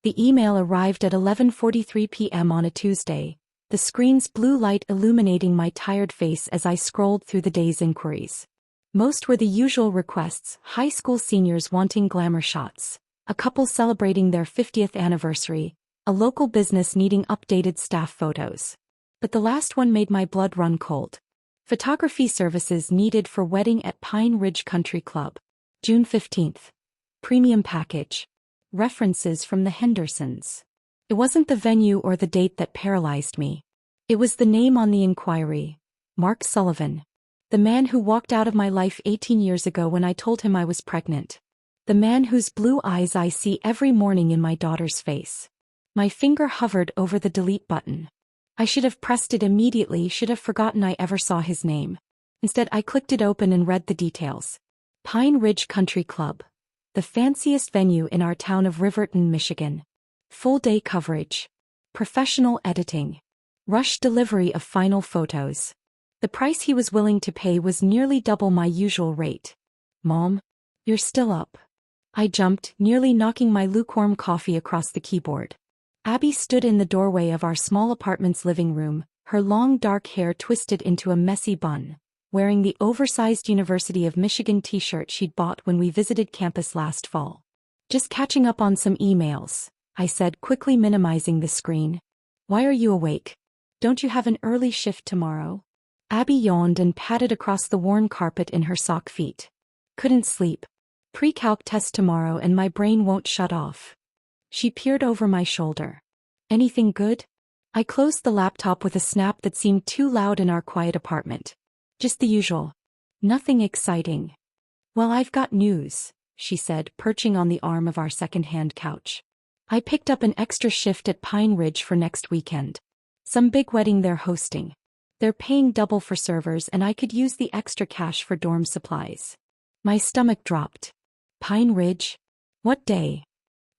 The email arrived at 11:43 p.m. on a Tuesday, the screen's blue light illuminating my tired face as I scrolled through the day's inquiries. Most were the usual requests: high school seniors wanting glamour shots, a couple celebrating their 50th anniversary, a local business needing updated staff photos. But the last one made my blood run cold. Photography services needed for wedding at Pine Ridge Country Club. June 15th. Premium package. References from the Hendersons. It wasn't the venue or the date that paralyzed me. It was the name on the inquiry. Mark Sullivan. The man who walked out of my life 18 years ago when I told him I was pregnant. The man whose blue eyes I see every morning in my daughter's face. My finger hovered over the delete button. I should have pressed it immediately, should have forgotten I ever saw his name. Instead, I clicked it open and read the details. Pine Ridge Country Club. The fanciest venue in our town of Riverton, Michigan. Full-day coverage. Professional editing. Rush delivery of final photos. The price he was willing to pay was nearly double my usual rate. Mom, you're still up. I jumped, nearly knocking my lukewarm coffee across the keyboard. Abby stood in the doorway of our small apartment's living room, her long dark hair twisted into a messy bun, wearing the oversized University of Michigan t-shirt she'd bought when we visited campus last fall. Just catching up on some emails, I said, quickly minimizing the screen. Why are you awake? Don't you have an early shift tomorrow? Abby yawned and patted across the worn carpet in her sock feet. Couldn't sleep. Pre-calc test tomorrow and my brain won't shut off. She peered over my shoulder. Anything good? I closed the laptop with a snap that seemed too loud in our quiet apartment. Just the usual. Nothing exciting. Well, I've got news, she said, perching on the arm of our second-hand couch. I picked up an extra shift at Pine Ridge for next weekend. Some big wedding they're hosting. They're paying double for servers and I could use the extra cash for dorm supplies. My stomach dropped. Pine Ridge? What day?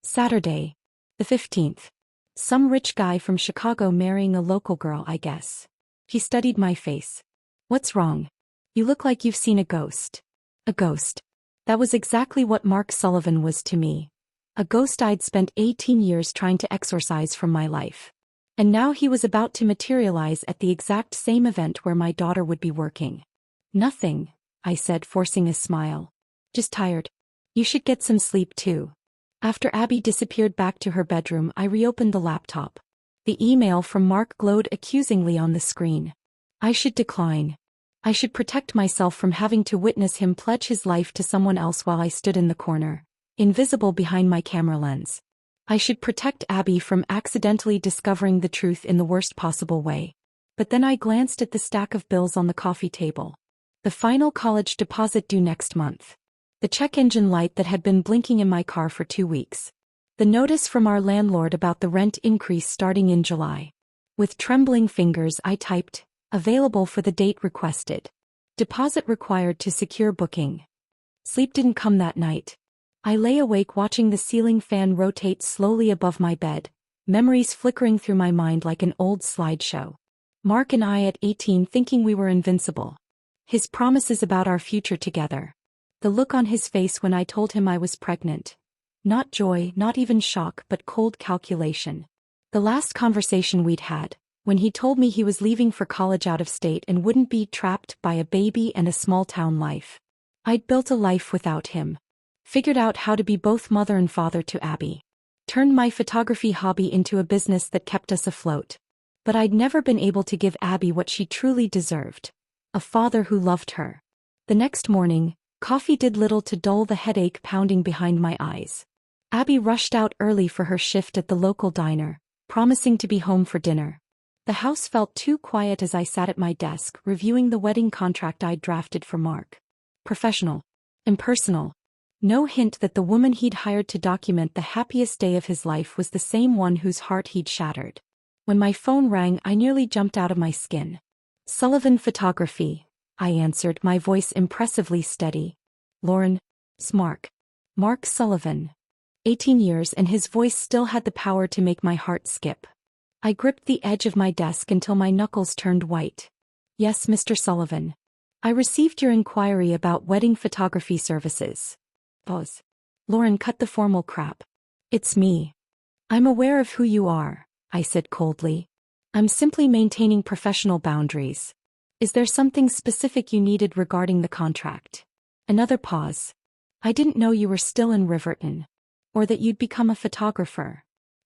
Saturday. The 15th. Some rich guy from Chicago marrying a local girl, I guess. He studied my face. What's wrong? You look like you've seen a ghost. A ghost. That was exactly what Mark Sullivan was to me. A ghost I'd spent 18 years trying to exorcise from my life. And now he was about to materialize at the exact same event where my daughter would be working. Nothing, I said, forcing a smile. Just tired. You should get some sleep too. After Abby disappeared back to her bedroom, I reopened the laptop. The email from Mark glowed accusingly on the screen. I should decline. I should protect myself from having to witness him pledge his life to someone else while I stood in the corner, invisible behind my camera lens. I should protect Abby from accidentally discovering the truth in the worst possible way. But then I glanced at the stack of bills on the coffee table. The final college deposit due next month. The check engine light that had been blinking in my car for 2 weeks. The notice from our landlord about the rent increase starting in July. With trembling fingers I typed, available for the date requested. Deposit required to secure booking. Sleep didn't come that night. I lay awake watching the ceiling fan rotate slowly above my bed, memories flickering through my mind like an old slideshow. Mark and I at 18 thinking we were invincible. His promises about our future together. The look on his face when I told him I was pregnant. Not joy, not even shock, but cold calculation. The last conversation we'd had, when he told me he was leaving for college out of state and wouldn't be trapped by a baby and a small-town life. I'd built a life without him. Figured out how to be both mother and father to Abby. Turned my photography hobby into a business that kept us afloat. But I'd never been able to give Abby what she truly deserved. A father who loved her. The next morning, coffee did little to dull the headache pounding behind my eyes. Abby rushed out early for her shift at the local diner, promising to be home for dinner. The house felt too quiet as I sat at my desk, reviewing the wedding contract I'd drafted for Mark. Professional. Impersonal. No hint that the woman he'd hired to document the happiest day of his life was the same one whose heart he'd shattered. When my phone rang, I nearly jumped out of my skin. Sullivan Photography, I answered, my voice impressively steady. Lauren. Mark. Mark Sullivan. 18 years, and his voice still had the power to make my heart skip. I gripped the edge of my desk until my knuckles turned white. Yes, Mr. Sullivan. I received your inquiry about wedding photography services. Pause. Lauren, cut the formal crap. It's me. I'm aware of who you are, I said coldly. I'm simply maintaining professional boundaries. Is there something specific you needed regarding the contract? Another pause. I didn't know you were still in Riverton. Or that you'd become a photographer.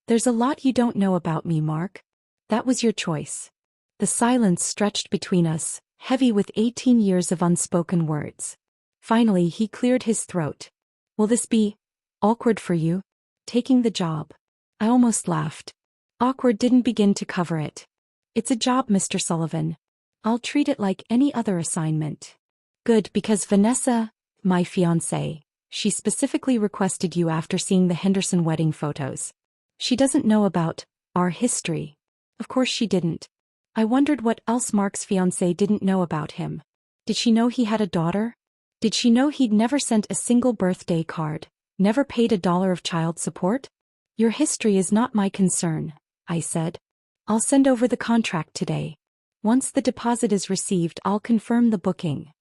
There's a lot you don't know about me, Mark. That was your choice. The silence stretched between us, heavy with 18 years of unspoken words. Finally, he cleared his throat. Will this be awkward for you? Taking the job. I almost laughed. Awkward didn't begin to cover it. It's a job, Mr. Sullivan. I'll treat it like any other assignment. Good, because Vanessa, my fiancée, she specifically requested you after seeing the Henderson wedding photos. She doesn't know about our history. Of course she didn't. I wondered what else Mark's fiancée didn't know about him. Did she know he had a daughter? Did she know he'd never sent a single birthday card, never paid $1 of child support? Your history is not my concern, I said. I'll send over the contract today. Once the deposit is received, I'll confirm the booking.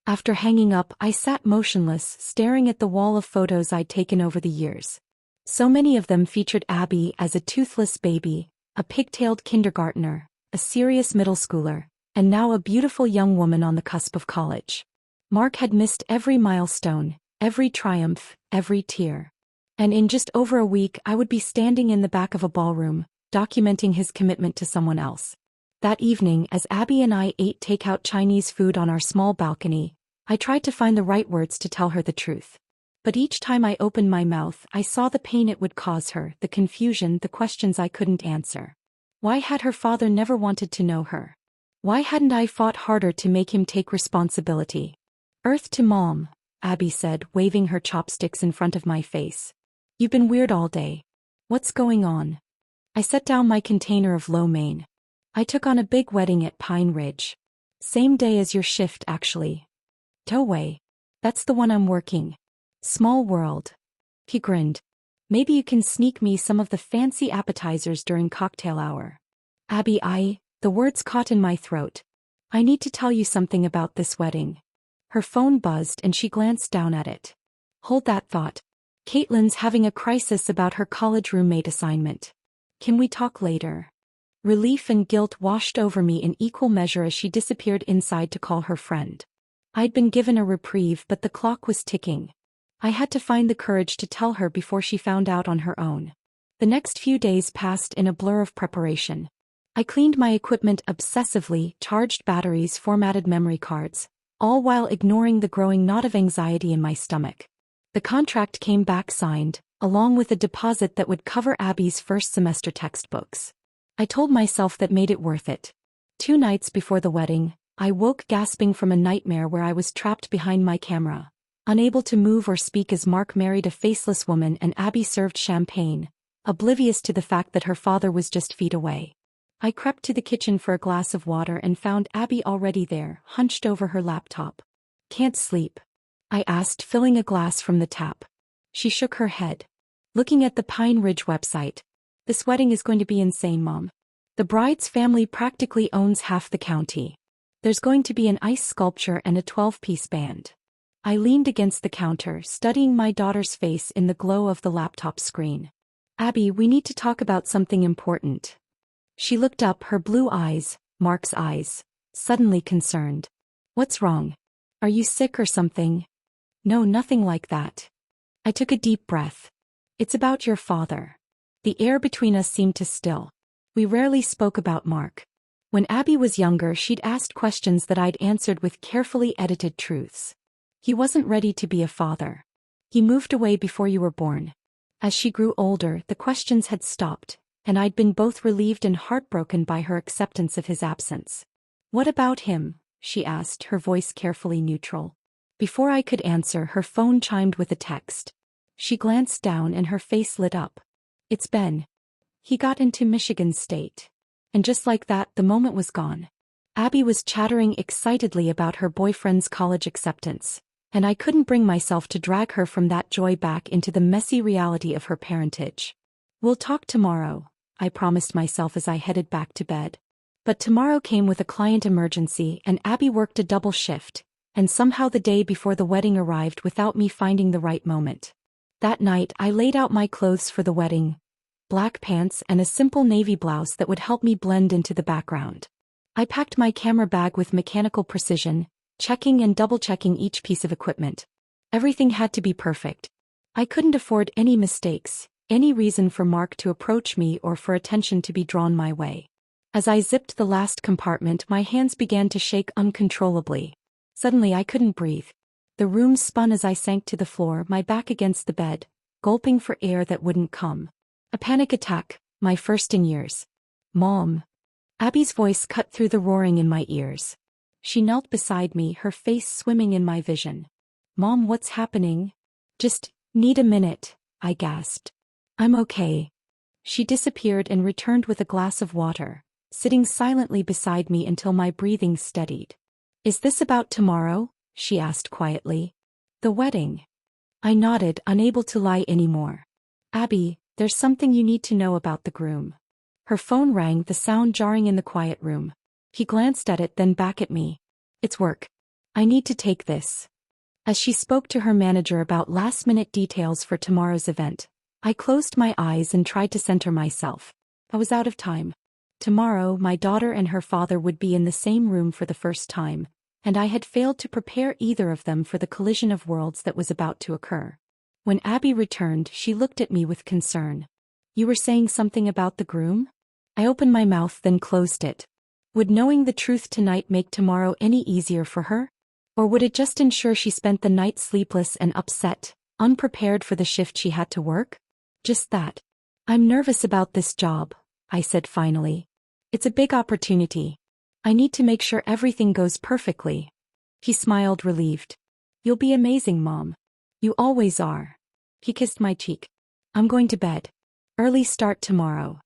After hanging up, I sat motionless, staring at the wall of photos I'd taken over the years. So many of them featured Abby as a toothless baby, a pigtailed kindergartner, a serious middle schooler, and now a beautiful young woman on the cusp of college. Mark had missed every milestone, every triumph, every tear. And in just over a week, I would be standing in the back of a ballroom, documenting his commitment to someone else. That evening, as Abby and I ate takeout Chinese food on our small balcony, I tried to find the right words to tell her the truth. But each time I opened my mouth, I saw the pain it would cause her, the confusion, the questions I couldn't answer. Why had her father never wanted to know her? Why hadn't I fought harder to make him take responsibility? Earth to Mom, Abby said, waving her chopsticks in front of my face. You've been weird all day. What's going on? I set down my container of lo mein. I took on a big wedding at Pine Ridge. Same day as your shift, actually. Toway. That's the one I'm working. Small world. He grinned. Maybe you can sneak me some of the fancy appetizers during cocktail hour. Abby, the words caught in my throat. I need to tell you something about this wedding. Her phone buzzed and she glanced down at it. Hold that thought. Caitlin's having a crisis about her college roommate assignment. Can we talk later? Relief and guilt washed over me in equal measure as she disappeared inside to call her friend. I'd been given a reprieve, but the clock was ticking. I had to find the courage to tell her before she found out on her own. The next few days passed in a blur of preparation. I cleaned my equipment obsessively, charged batteries, formatted memory cards, all while ignoring the growing knot of anxiety in my stomach. The contract came back signed, along with a deposit that would cover Abby's first semester textbooks. I told myself that made it worth it. 2 nights before the wedding, I woke gasping from a nightmare where I was trapped behind my camera, unable to move or speak as Mark married a faceless woman and Abby served champagne, oblivious to the fact that her father was just feet away. I crept to the kitchen for a glass of water and found Abby already there, hunched over her laptop. Can't sleep? I asked, filling a glass from the tap. She shook her head. Looking at the Pine Ridge website. This wedding is going to be insane, Mom. The bride's family practically owns half the county. There's going to be an ice sculpture and a 12-piece band. I leaned against the counter, studying my daughter's face in the glow of the laptop screen. Abby, we need to talk about something important. She looked up, her blue eyes, Mark's eyes, suddenly concerned. What's wrong? Are you sick or something? No, nothing like that. I took a deep breath. It's about your father. The air between us seemed to still. We rarely spoke about Mark. When Abby was younger, she'd asked questions that I'd answered with carefully edited truths. He wasn't ready to be a father. He moved away before you were born. As she grew older, the questions had stopped, and I'd been both relieved and heartbroken by her acceptance of his absence. What about him? She asked, her voice carefully neutral. Before I could answer, her phone chimed with a text. She glanced down and her face lit up. It's Ben. He got into Michigan State. And just like that, the moment was gone. Abby was chattering excitedly about her boyfriend's college acceptance, and I couldn't bring myself to drag her from that joy back into the messy reality of her parentage. We'll talk tomorrow, I promised myself as I headed back to bed. But tomorrow came with a client emergency and Abby worked a double shift, and somehow the day before the wedding arrived without me finding the right moment. That night I laid out my clothes for the wedding, black pants and a simple navy blouse that would help me blend into the background. I packed my camera bag with mechanical precision, checking and double-checking each piece of equipment. Everything had to be perfect. I couldn't afford any mistakes, any reason for Mark to approach me or for attention to be drawn my way. As I zipped the last compartment, my hands began to shake uncontrollably. Suddenly I couldn't breathe. The room spun as I sank to the floor, my back against the bed, gulping for air that wouldn't come. A panic attack, my first in years. "Mom." Abby's voice cut through the roaring in my ears. She knelt beside me, her face swimming in my vision. "Mom, what's happening?" "Just need a minute," I gasped. "I'm okay." She disappeared and returned with a glass of water, sitting silently beside me until my breathing steadied. "Is this about tomorrow?" she asked quietly. "The wedding." I nodded, unable to lie anymore. "Abby, there's something you need to know about the groom." Her phone rang, the sound jarring in the quiet room. He glanced at it, then back at me. "It's work. I need to take this." As she spoke to her manager about last-minute details for tomorrow's event, I closed my eyes and tried to center myself. I was out of time. Tomorrow, my daughter and her father would be in the same room for the first time, and I had failed to prepare either of them for the collision of worlds that was about to occur. When Abby returned, she looked at me with concern. "You were saying something about the groom?" I opened my mouth, then closed it. Would knowing the truth tonight make tomorrow any easier for her? Or would it just ensure she spent the night sleepless and upset, unprepared for the shift she had to work? "Just that. I'm nervous about this job," I said finally. "It's a big opportunity. I need to make sure everything goes perfectly." He smiled, relieved. "You'll be amazing, Mom. You always are." He kissed my cheek. "I'm going to bed. Early start tomorrow."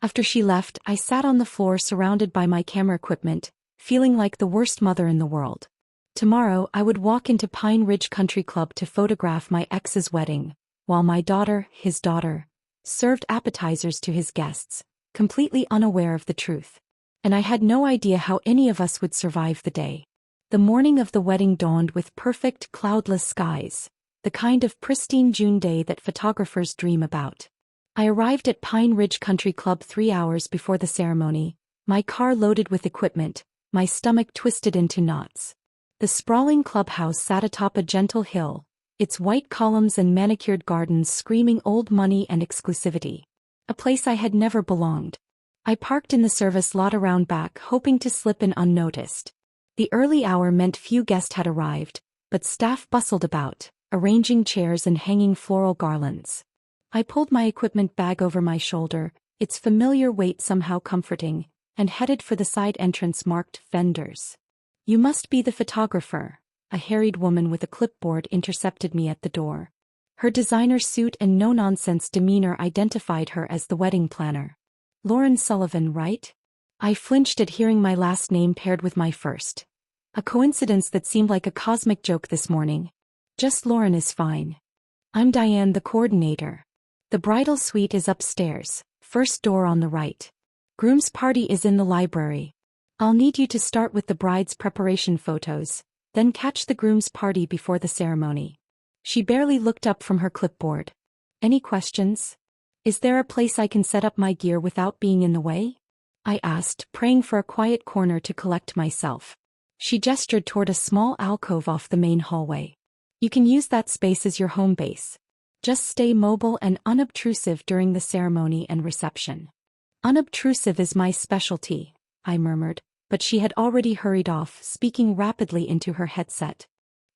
After she left, I sat on the floor surrounded by my camera equipment, feeling like the worst mother in the world. Tomorrow, I would walk into Pine Ridge Country Club to photograph my ex's wedding, while my daughter, his daughter, served appetizers to his guests, completely unaware of the truth. And I had no idea how any of us would survive the day. The morning of the wedding dawned with perfect, cloudless skies, the kind of pristine June day that photographers dream about. I arrived at Pine Ridge Country Club 3 hours before the ceremony, my car loaded with equipment, my stomach twisted into knots. The sprawling clubhouse sat atop a gentle hill, its white columns and manicured gardens screaming old money and exclusivity. A place I had never belonged. I parked in the service lot around back, hoping to slip in unnoticed. The early hour meant few guests had arrived, but staff bustled about, arranging chairs and hanging floral garlands. I pulled my equipment bag over my shoulder, its familiar weight somehow comforting, and headed for the side entrance marked Vendors. "You must be the photographer." A harried woman with a clipboard intercepted me at the door. Her designer suit and no-nonsense demeanor identified her as the wedding planner. "Lauren Sullivan, right?" I flinched at hearing my last name paired with my first. A coincidence that seemed like a cosmic joke this morning. "Just Lauren is fine." "I'm Diane, the coordinator. The bridal suite is upstairs, first door on the right. Groom's party is in the library. I'll need you to start with the bride's preparation photos, then catch the groom's party before the ceremony." She barely looked up from her clipboard. "Any questions? Is there a place I can set up my gear without being in the way?" I asked, praying for a quiet corner to collect myself. She gestured toward a small alcove off the main hallway. "You can use that space as your home base. Just stay mobile and unobtrusive during the ceremony and reception." "Unobtrusive is my specialty," I murmured, but she had already hurried off, speaking rapidly into her headset.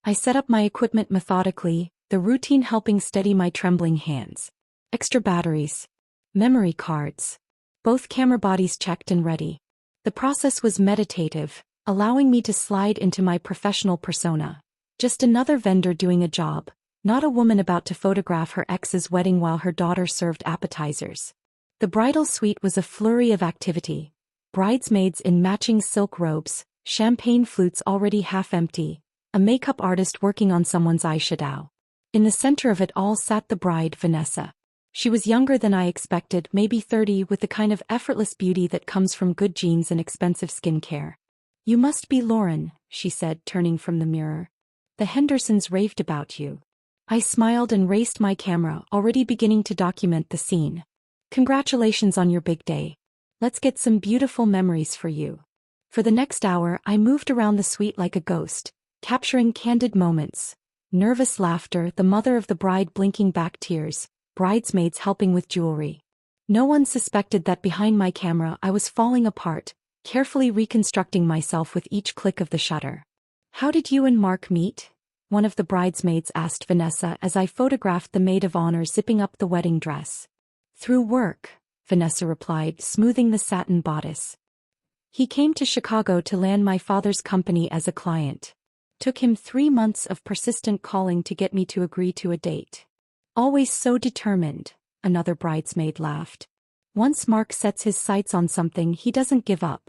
I set up my equipment methodically, the routine helping steady my trembling hands. Extra batteries. Memory cards. Both camera bodies checked and ready. The process was meditative, allowing me to slide into my professional persona. Just another vendor doing a job, not a woman about to photograph her ex's wedding while her daughter served appetizers. The bridal suite was a flurry of activity. Bridesmaids in matching silk robes, champagne flutes already half empty, a makeup artist working on someone's eyeshadow. In the center of it all sat the bride, Vanessa. She was younger than I expected, maybe 30, with the kind of effortless beauty that comes from good genes and expensive skincare. "You must be Lauren," she said, turning from the mirror. "The Hendersons raved about you." I smiled and raced my camera, already beginning to document the scene. Congratulations on your big day. Let's get some beautiful memories for you. For the next hour, I moved around the suite like a ghost, capturing candid moments. Nervous laughter, the mother of the bride blinking back tears, bridesmaids helping with jewelry. No one suspected that behind my camera I was falling apart, carefully reconstructing myself with each click of the shutter. How did you and Mark meet? One of the bridesmaids asked Vanessa as I photographed the maid of honor zipping up the wedding dress. Through work, Vanessa replied, smoothing the satin bodice. He came to Chicago to land my father's company as a client. Took him 3 months of persistent calling to get me to agree to a date. Always so determined, another bridesmaid laughed. Once Mark sets his sights on something, he doesn't give up.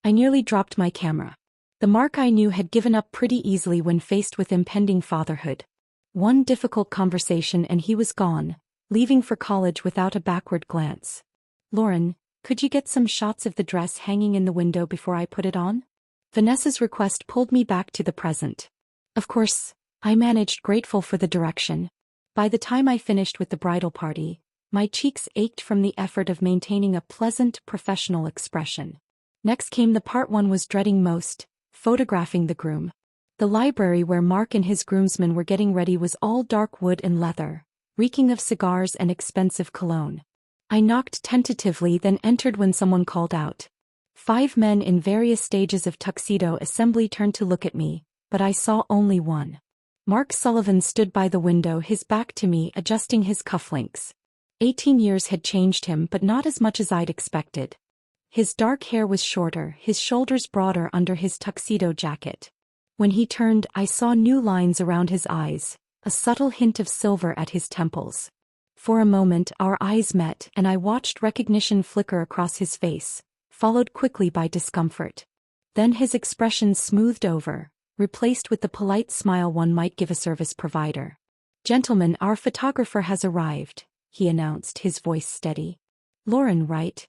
I nearly dropped my camera. The Mark I knew had given up pretty easily when faced with impending fatherhood. One difficult conversation and he was gone, leaving for college without a backward glance. Lauren, could you get some shots of the dress hanging in the window before I put it on? Vanessa's request pulled me back to the present. Of course, I managed, grateful for the direction. By the time I finished with the bridal party, my cheeks ached from the effort of maintaining a pleasant, professional expression. Next came the part one was dreading most, photographing the groom. The library where Mark and his groomsmen were getting ready was all dark wood and leather, reeking of cigars and expensive cologne. I knocked tentatively, then entered when someone called out. 5 men in various stages of tuxedo assembly turned to look at me, but I saw only one. Mark Sullivan stood by the window, his back to me, adjusting his cufflinks. 18 years had changed him, but not as much as I'd expected. His dark hair was shorter, his shoulders broader under his tuxedo jacket. When he turned, I saw new lines around his eyes, a subtle hint of silver at his temples. For a moment our eyes met and I watched recognition flicker across his face, followed quickly by discomfort. Then his expression smoothed over, replaced with the polite smile one might give a service provider. "Gentlemen, our photographer has arrived," he announced, his voice steady. "Lauren, right?"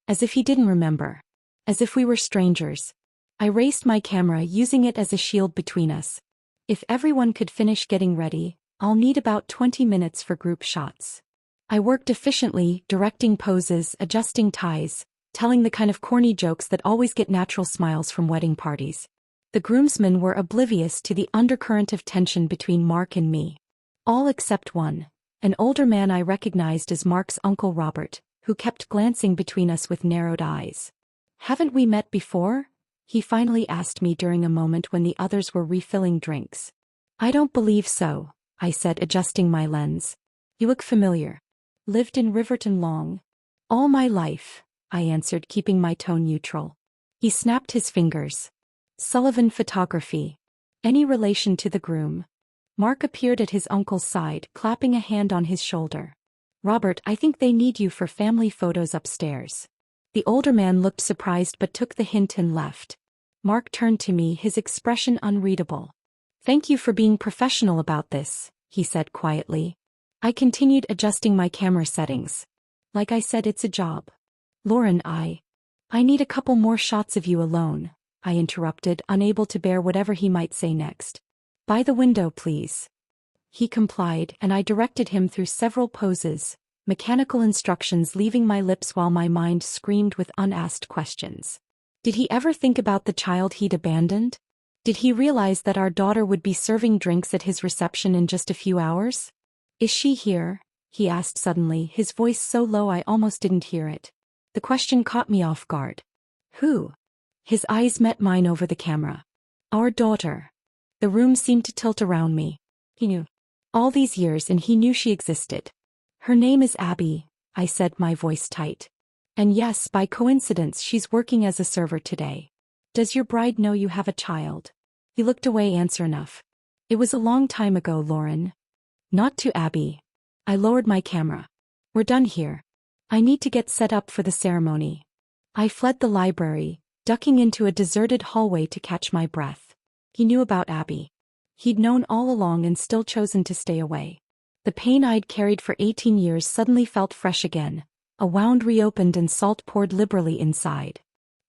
As if he didn't remember. As if we were strangers. I raised my camera, using it as a shield between us. "If everyone could finish getting ready, I'll need about 20 minutes for group shots." I worked efficiently, directing poses, adjusting ties, telling the kind of corny jokes that always get natural smiles from wedding parties. The groomsmen were oblivious to the undercurrent of tension between Mark and me. All except one, an older man I recognized as Mark's uncle Robert, who kept glancing between us with narrowed eyes. "Haven't we met before?" he finally asked me during a moment when the others were refilling drinks. "I don't believe so," I said, adjusting my lens. "You look familiar." "Lived in Riverton long?" "All my life," I answered, keeping my tone neutral. He snapped his fingers. "Sullivan Photography. Any relation to the groom?" Mark appeared at his uncle's side, clapping a hand on his shoulder. "Robert, I think they need you for family photos upstairs." The older man looked surprised but took the hint and left. Mark turned to me, his expression unreadable. "Thank you for being professional about this," he said quietly. I continued adjusting my camera settings. "Like I said, it's a job." "Lauren, I need a couple more shots of you alone," I interrupted, unable to bear whatever he might say next. "By the window, please." He complied, and I directed him through several poses, mechanical instructions leaving my lips while my mind screamed with unasked questions. Did he ever think about the child he'd abandoned? Did he realize that our daughter would be serving drinks at his reception in just a few hours? "Is she here?" he asked suddenly, his voice so low I almost didn't hear it. The question caught me off guard. "Who?" His eyes met mine over the camera. "Our daughter." The room seemed to tilt around me. He knew. All these years, and he knew she existed. "Her name is Abby," I said, my voice tight. "And yes, by coincidence she's working as a server today. Does your bride know you have a child?" He looked away, answer enough. "It was a long time ago, Lauren." "Not to Abby." I lowered my camera. "We're done here. I need to get set up for the ceremony." I fled the library, ducking into a deserted hallway to catch my breath. He knew about Abby. He'd known all along and still chosen to stay away. The pain I'd carried for 18 years suddenly felt fresh again. A wound reopened and salt poured liberally inside.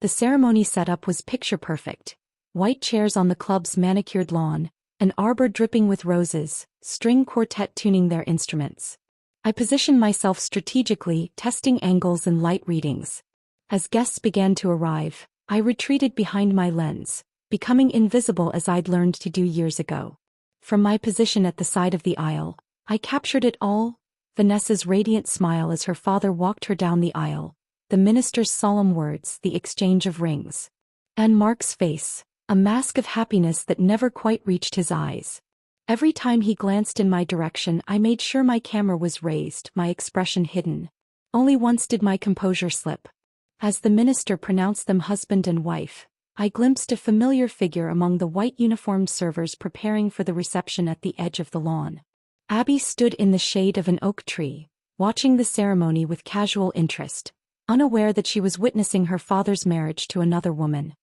The ceremony setup was picture perfect. White chairs on the club's manicured lawn, an arbor dripping with roses, string quartet tuning their instruments. I positioned myself strategically, testing angles and light readings. As guests began to arrive, I retreated behind my lens, becoming invisible as I'd learned to do years ago. From my position at the side of the aisle, I captured it all: Vanessa's radiant smile as her father walked her down the aisle, the minister's solemn words, the exchange of rings, and Mark's face, a mask of happiness that never quite reached his eyes. Every time he glanced in my direction, I made sure my camera was raised, my expression hidden. Only once did my composure slip. As the minister pronounced them husband and wife, I glimpsed a familiar figure among the white uniformed servers preparing for the reception at the edge of the lawn. Abby stood in the shade of an oak tree, watching the ceremony with casual interest, unaware that she was witnessing her father's marriage to another woman.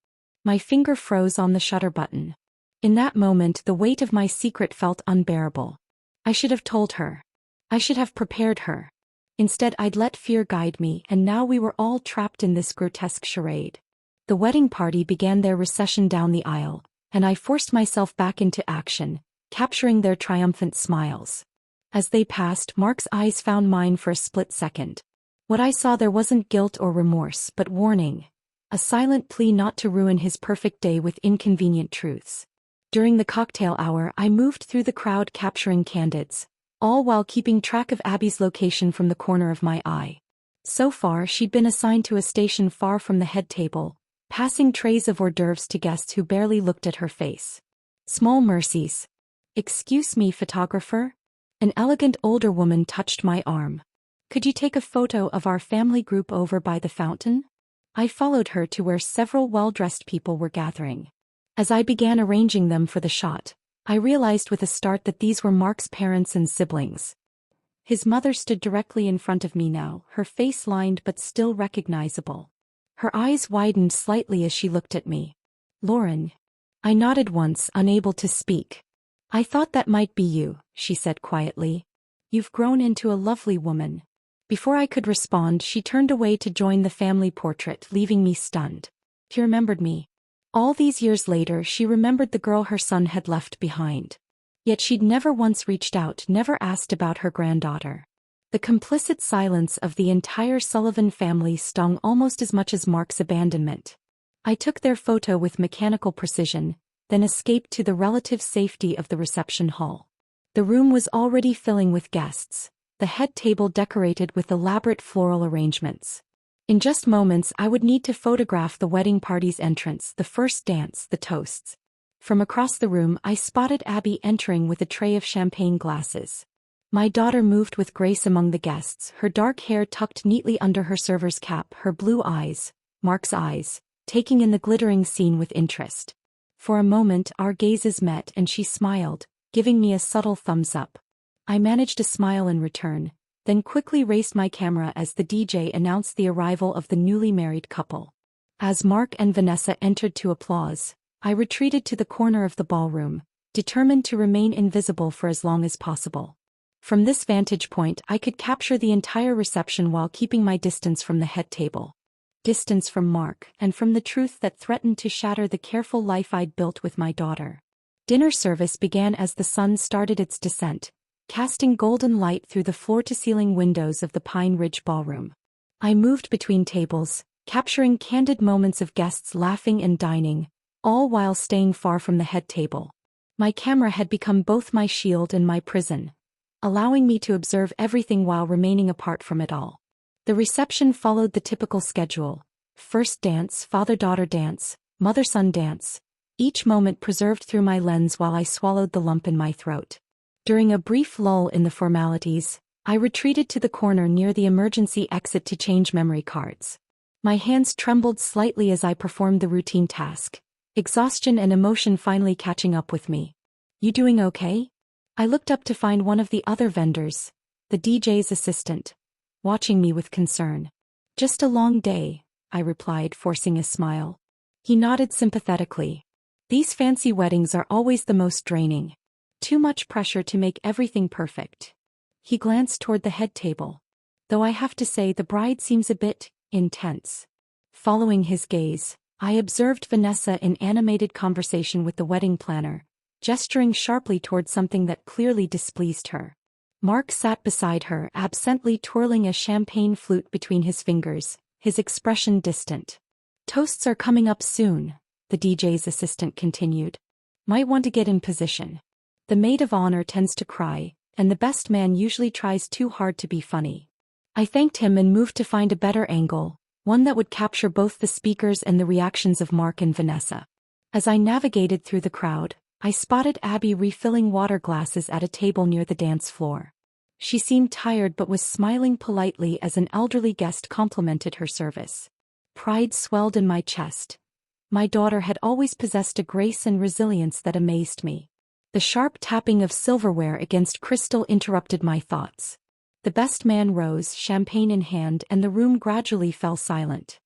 My finger froze on the shutter button. In that moment, the weight of my secret felt unbearable. I should have told her. I should have prepared her. Instead, I'd let fear guide me, and now we were all trapped in this grotesque charade. The wedding party began their procession down the aisle, and I forced myself back into action, capturing their triumphant smiles. As they passed, Mark's eyes found mine for a split second. What I saw there wasn't guilt or remorse, but warning, a silent plea not to ruin his perfect day with inconvenient truths. During the cocktail hour, I moved through the crowd capturing candids, all while keeping track of Abby's location from the corner of my eye. So far, she'd been assigned to a station far from the head table, passing trays of hors d'oeuvres to guests who barely looked at her face. Small mercies. "Excuse me, photographer?" An elegant older woman touched my arm. "Could you take a photo of our family group over by the fountain?" I followed her to where several well-dressed people were gathering. As I began arranging them for the shot, I realized with a start that these were Mark's parents and siblings. His mother stood directly in front of me now, her face lined but still recognizable. Her eyes widened slightly as she looked at me. "Lauren." I nodded once, unable to speak. "I thought that might be you," she said quietly. "You've grown into a lovely woman." Before I could respond, she turned away to join the family portrait, leaving me stunned. She remembered me. All these years later, she remembered the girl her son had left behind. Yet she'd never once reached out, never asked about her granddaughter. The complicit silence of the entire Sullivan family stung almost as much as Mark's abandonment. I took their photo with mechanical precision, then escaped to the relative safety of the reception hall. The room was already filling with guests, the head table decorated with elaborate floral arrangements. In just moments, I would need to photograph the wedding party's entrance, the first dance, the toasts. From across the room, I spotted Abby entering with a tray of champagne glasses. My daughter moved with grace among the guests, her dark hair tucked neatly under her server's cap, her blue eyes, Mark's eyes, taking in the glittering scene with interest. For a moment, our gazes met and she smiled, giving me a subtle thumbs up. I managed a smile in return, then quickly raised my camera as the DJ announced the arrival of the newly married couple. As Mark and Vanessa entered to applause, I retreated to the corner of the ballroom, determined to remain invisible for as long as possible. From this vantage point, I could capture the entire reception while keeping my distance from the head table. Distance from Mark, and from the truth that threatened to shatter the careful life I'd built with my daughter. Dinner service began as the sun started its descent, casting golden light through the floor-to-ceiling windows of the Pine Ridge Ballroom. I moved between tables, capturing candid moments of guests laughing and dining, all while staying far from the head table. My camera had become both my shield and my prison, allowing me to observe everything while remaining apart from it all. The reception followed the typical schedule: first dance, father-daughter dance, mother-son dance, each moment preserved through my lens while I swallowed the lump in my throat. During a brief lull in the formalities, I retreated to the corner near the emergency exit to change memory cards. My hands trembled slightly as I performed the routine task, exhaustion and emotion finally catching up with me. "You doing okay?" I looked up to find one of the other vendors, the DJ's assistant, watching me with concern. "Just a long day," I replied, forcing a smile. He nodded sympathetically. "These fancy weddings are always the most draining. Too much pressure to make everything perfect." He glanced toward the head table. "Though I have to say the bride seems a bit intense." Following his gaze, I observed Vanessa in animated conversation with the wedding planner, gesturing sharply toward something that clearly displeased her. Mark sat beside her, absently twirling a champagne flute between his fingers, his expression distant. "Toasts are coming up soon," the DJ's assistant continued. "Might want to get in position. The maid of honor tends to cry, and the best man usually tries too hard to be funny." I thanked him and moved to find a better angle, one that would capture both the speakers and the reactions of Mark and Vanessa. As I navigated through the crowd, I spotted Abby refilling water glasses at a table near the dance floor. She seemed tired but was smiling politely as an elderly guest complimented her service. Pride swelled in my chest. My daughter had always possessed a grace and resilience that amazed me. The sharp tapping of silverware against crystal interrupted my thoughts. The best man rose, champagne in hand, and the room gradually fell silent.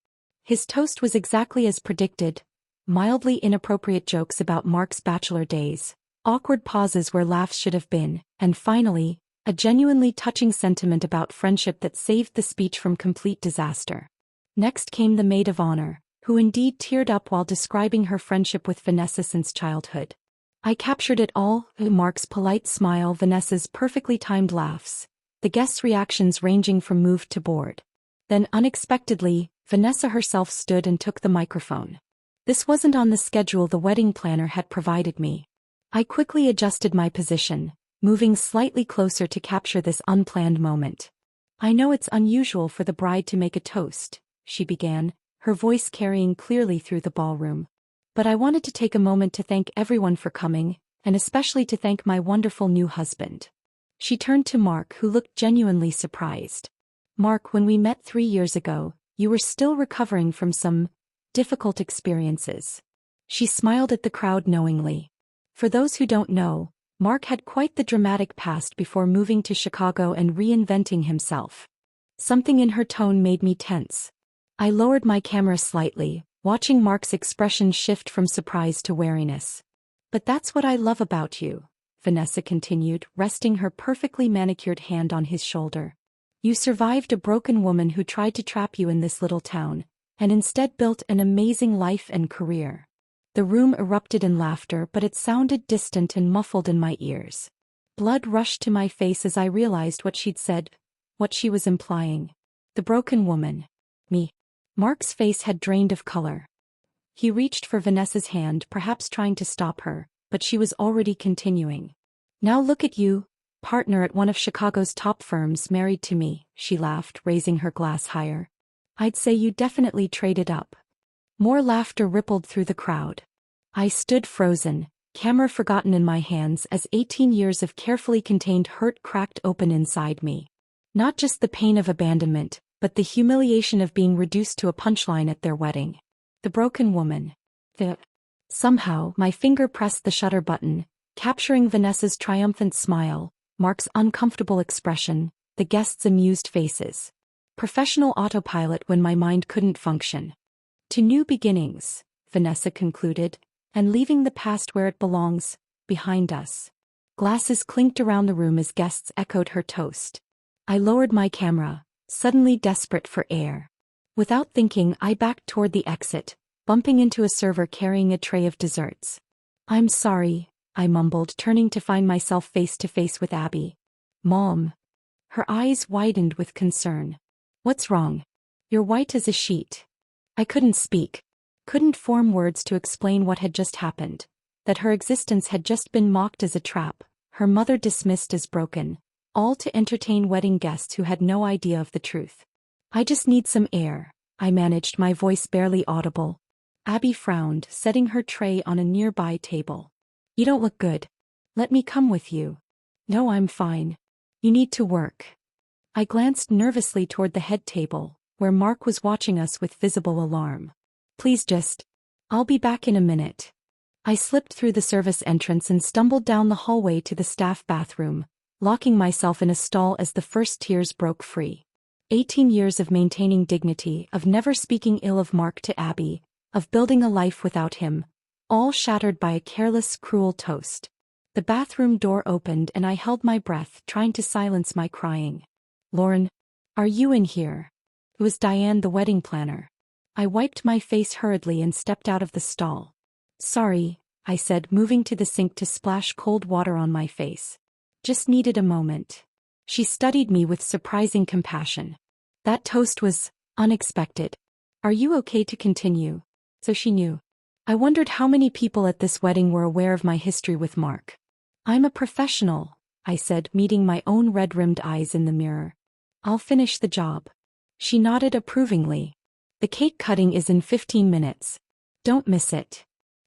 His toast was exactly as predicted: mildly inappropriate jokes about Mark's bachelor days, awkward pauses where laughs should have been, and finally, a genuinely touching sentiment about friendship that saved the speech from complete disaster. Next came the maid of honor, who indeed teared up while describing her friendship with Vanessa since childhood. I captured it all: Mark's polite smile, Vanessa's perfectly timed laughs, the guests' reactions ranging from moved to bored. Then unexpectedly, Vanessa herself stood and took the microphone. This wasn't on the schedule the wedding planner had provided me. I quickly adjusted my position, moving slightly closer to capture this unplanned moment. "I know it's unusual for the bride to make a toast," she began, her voice carrying clearly through the ballroom. "But I wanted to take a moment to thank everyone for coming, and especially to thank my wonderful new husband." She turned to Mark, who looked genuinely surprised. "Mark, when we met 3 years ago, you were still recovering from some difficult experiences." She smiled at the crowd knowingly. For those who don't know, Mark had quite the dramatic past before moving to Chicago and reinventing himself. Something in her tone made me tense. I lowered my camera slightly, watching Mark's expression shift from surprise to wariness. "But that's what I love about you," Vanessa continued, resting her perfectly manicured hand on his shoulder. "You survived a broken woman who tried to trap you in this little town, and instead built an amazing life and career." The room erupted in laughter, but it sounded distant and muffled in my ears. Blood rushed to my face as I realized what she'd said, what she was implying. The broken woman. Me. Mark's face had drained of color. He reached for Vanessa's hand, perhaps trying to stop her, but she was already continuing. "Now look at you, partner at one of Chicago's top firms, married to me," she laughed, raising her glass higher. "I'd say you definitely traded up." More laughter rippled through the crowd. I stood frozen, camera forgotten in my hands, as 18 years of carefully contained hurt cracked open inside me. Not just the pain of abandonment, but the humiliation of being reduced to a punchline at their wedding. The broken woman. Somehow, my finger pressed the shutter button, capturing Vanessa's triumphant smile, Mark's uncomfortable expression, the guests' amused faces. Professional autopilot when my mind couldn't function. "To new beginnings," Vanessa concluded, "and leaving the past where it belongs, behind us." Glasses clinked around the room as guests echoed her toast. I lowered my camera, suddenly desperate for air. Without thinking, I backed toward the exit, bumping into a server carrying a tray of desserts. "I'm sorry," I mumbled, turning to find myself face to face with Abby. "Mom." Her eyes widened with concern. "What's wrong? You're white as a sheet." I couldn't speak. Couldn't form words to explain what had just happened. That her existence had just been mocked as a trap, her mother dismissed as broken, all to entertain wedding guests who had no idea of the truth. "I just need some air," I managed, my voice barely audible. Abby frowned, setting her tray on a nearby table. "You don't look good. Let me come with you." "No, I'm fine. You need to work." I glanced nervously toward the head table, where Mark was watching us with visible alarm. "Please just. I'll be back in a minute." I slipped through the service entrance and stumbled down the hallway to the staff bathroom, locking myself in a stall as the first tears broke free. 18 years of maintaining dignity, of never speaking ill of Mark to Abby, of building a life without him, all shattered by a careless, cruel toast. The bathroom door opened and I held my breath, trying to silence my crying. "Lauren, are you in here?" It was Diane, the wedding planner. I wiped my face hurriedly and stepped out of the stall. "Sorry," I said, moving to the sink to splash cold water on my face. "Just needed a moment." She studied me with surprising compassion. That toast was unexpected. Are you okay to continue? So she knew. I wondered how many people at this wedding were aware of my history with Mark. I'm a professional, I said, meeting my own red-rimmed eyes in the mirror. I'll finish the job. She nodded approvingly. The cake cutting is in 15 minutes. Don't miss it.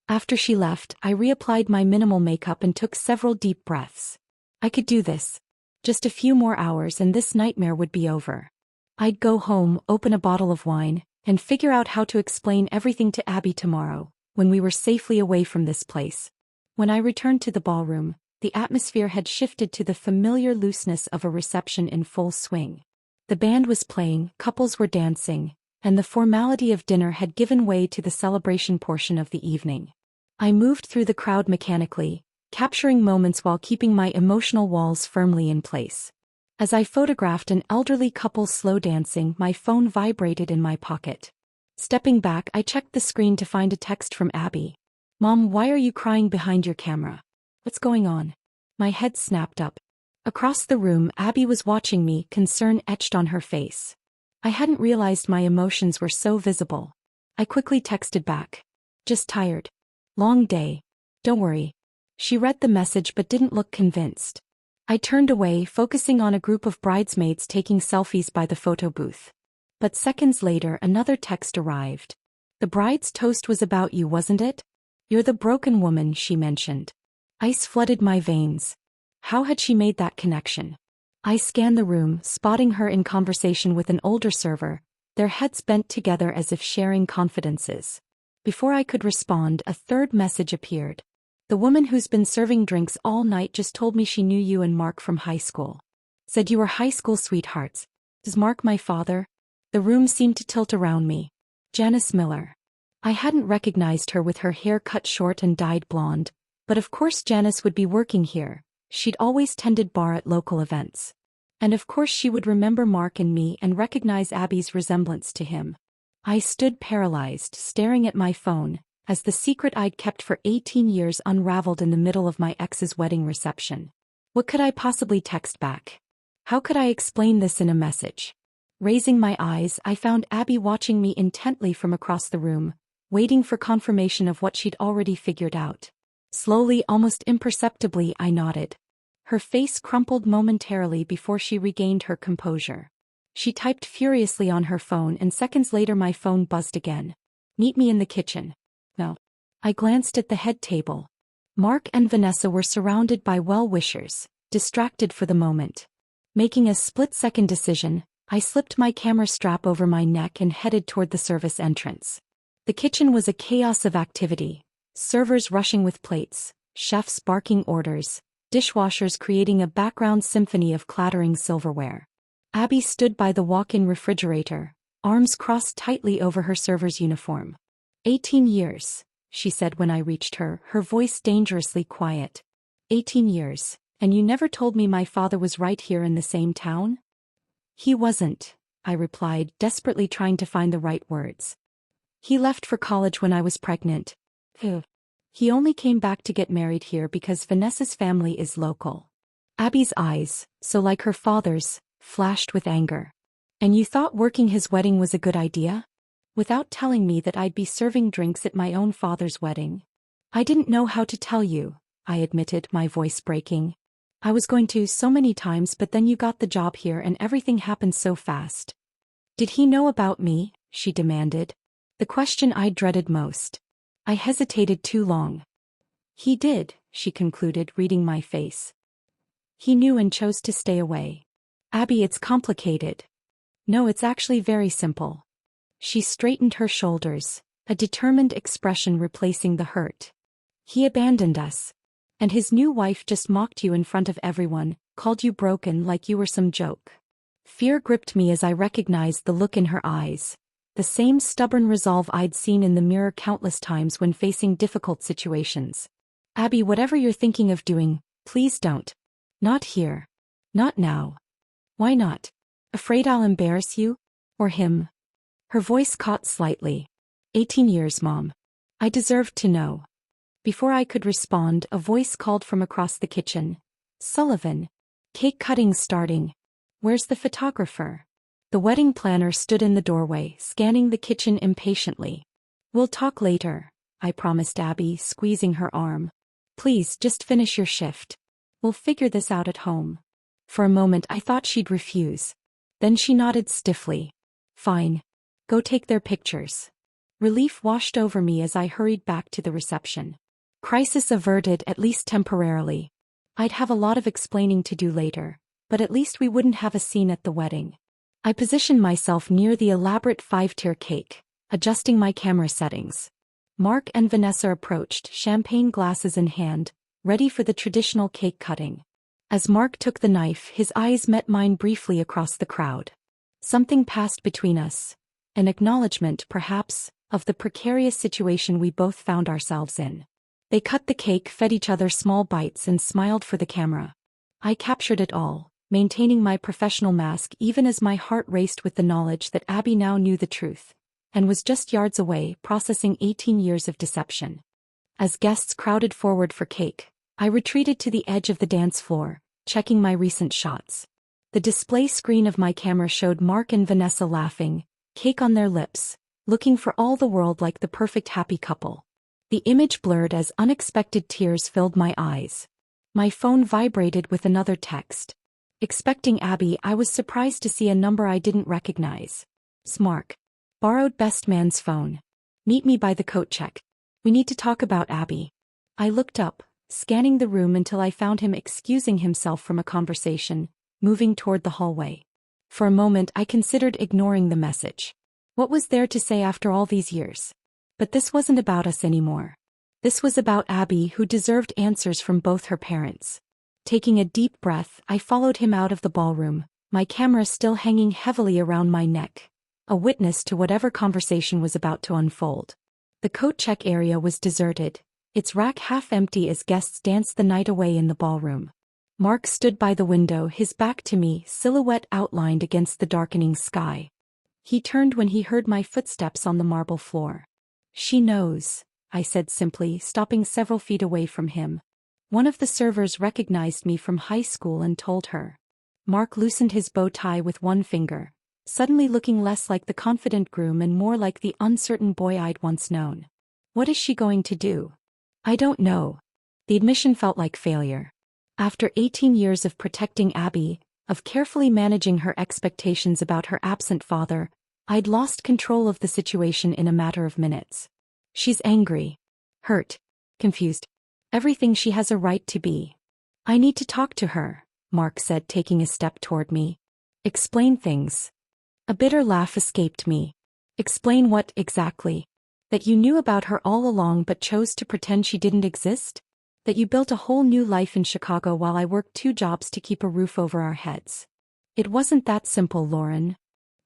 After she left, I reapplied my minimal makeup and took several deep breaths. I could do this. Just a few more hours and this nightmare would be over. I'd go home, open a bottle of wine, and figure out how to explain everything to Abby tomorrow, when we were safely away from this place. When I returned to the ballroom, the atmosphere had shifted to the familiar looseness of a reception in full swing. The band was playing, couples were dancing, and the formality of dinner had given way to the celebration portion of the evening. I moved through the crowd mechanically, capturing moments while keeping my emotional walls firmly in place. As I photographed an elderly couple slow dancing, my phone vibrated in my pocket. Stepping back, I checked the screen to find a text from Abby. Mom, why are you crying behind your camera? What's going on? My head snapped up. Across the room, Abby was watching me, concern etched on her face. I hadn't realized my emotions were so visible. I quickly texted back. Just tired. Long day. Don't worry. She read the message but didn't look convinced. I turned away, focusing on a group of bridesmaids taking selfies by the photo booth. But seconds later, another text arrived. The bride's toast was about you, wasn't it? You're the broken woman, she mentioned. Ice flooded my veins. How had she made that connection? I scanned the room, spotting her in conversation with an older server, their heads bent together as if sharing confidences. Before I could respond, a third message appeared. The woman who's been serving drinks all night just told me she knew you and Mark from high school. Said you were high school sweethearts. Is Mark my father? The room seemed to tilt around me. Janice Miller. I hadn't recognized her with her hair cut short and dyed blonde, but of course Janice would be working here. She'd always tended bar at local events. And of course she would remember Mark and me and recognize Abby's resemblance to him. I stood paralyzed, staring at my phone, as the secret I'd kept for 18 years unraveled in the middle of my ex's wedding reception. What could I possibly text back? How could I explain this in a message? Raising my eyes, I found Abby watching me intently from across the room, waiting for confirmation of what she'd already figured out. Slowly, almost imperceptibly, I nodded. Her face crumpled momentarily before she regained her composure. She typed furiously on her phone and seconds later my phone buzzed again. Meet me in the kitchen. No. I glanced at the head table. Mark and Vanessa were surrounded by well-wishers, distracted for the moment. Making a split-second decision, I slipped my camera strap over my neck and headed toward the service entrance. The kitchen was a chaos of activity. Servers rushing with plates, chefs barking orders, dishwashers creating a background symphony of clattering silverware. Abby stood by the walk-in refrigerator, arms crossed tightly over her server's uniform. 18 years, she said when I reached her, her voice dangerously quiet. 18 years, and you never told me my father was right here in the same town? He wasn't, I replied, desperately trying to find the right words. He left for college when I was pregnant. He only came back to get married here because Vanessa's family is local. Abby's eyes, so like her father's, flashed with anger. And you thought working his wedding was a good idea? Without telling me that I'd be serving drinks at my own father's wedding. I didn't know how to tell you, I admitted, my voice breaking. I was going to so many times, but then you got the job here and everything happened so fast. Did he know about me? She demanded. The question I dreaded most. I hesitated too long. He did, she concluded, reading my face. He knew and chose to stay away. Abby, it's complicated. No, it's actually very simple. She straightened her shoulders, a determined expression replacing the hurt. He abandoned us. And his new wife just mocked you in front of everyone, called you broken like you were some joke. Fear gripped me as I recognized the look in her eyes. The same stubborn resolve I'd seen in the mirror countless times when facing difficult situations. Abby, whatever you're thinking of doing, please don't. Not here. Not now. Why not? Afraid I'll embarrass you? Or him? Her voice caught slightly. 18 years, Mom. I deserved to know. Before I could respond, a voice called from across the kitchen. Sullivan. Cake cutting starting. Where's the photographer? The wedding planner stood in the doorway, scanning the kitchen impatiently. We'll talk later, I promised Abby, squeezing her arm. Please, just finish your shift. We'll figure this out at home. For a moment I thought she'd refuse. Then she nodded stiffly. Fine. Go take their pictures. Relief washed over me as I hurried back to the reception. Crisis averted, at least temporarily. I'd have a lot of explaining to do later, but at least we wouldn't have a scene at the wedding. I positioned myself near the elaborate 5-tier cake, adjusting my camera settings. Mark and Vanessa approached, champagne glasses in hand, ready for the traditional cake cutting. As Mark took the knife, his eyes met mine briefly across the crowd. Something passed between us, an acknowledgement, perhaps, of the precarious situation we both found ourselves in. They cut the cake, fed each other small bites, and smiled for the camera. I captured it all, maintaining my professional mask even as my heart raced with the knowledge that Abby now knew the truth, and was just yards away, processing 18 years of deception. As guests crowded forward for cake, I retreated to the edge of the dance floor, checking my recent shots. The display screen of my camera showed Mark and Vanessa laughing, cake on their lips, looking for all the world like the perfect happy couple. The image blurred as unexpected tears filled my eyes. My phone vibrated with another text. Expecting Abby, I was surprised to see a number I didn't recognize. Smark. Borrowed best man's phone. Meet me by the coat check. We need to talk about Abby. I looked up, scanning the room until I found him excusing himself from a conversation, moving toward the hallway. For a moment I considered ignoring the message. What was there to say after all these years? But this wasn't about us anymore. This was about Abby, who deserved answers from both her parents. Taking a deep breath, I followed him out of the ballroom, my camera still hanging heavily around my neck, a witness to whatever conversation was about to unfold. The coat check area was deserted, its rack half empty as guests danced the night away in the ballroom. Mark stood by the window, his back to me, silhouette outlined against the darkening sky. He turned when he heard my footsteps on the marble floor. She knows, I said simply, stopping several feet away from him. One of the servers recognized me from high school and told her. Mark loosened his bow tie with one finger, suddenly looking less like the confident groom and more like the uncertain boy I'd once known. What is she going to do? I don't know. The admission felt like failure. After 18 years of protecting Abby, of carefully managing her expectations about her absent father, I'd lost control of the situation in a matter of minutes. She's angry, hurt, confused. Everything she has a right to be. I need to talk to her, Mark said, taking a step toward me. Explain things. A bitter laugh escaped me. Explain what exactly? That you knew about her all along but chose to pretend she didn't exist? That you built a whole new life in Chicago while I worked 2 jobs to keep a roof over our heads? It wasn't that simple, Lauren.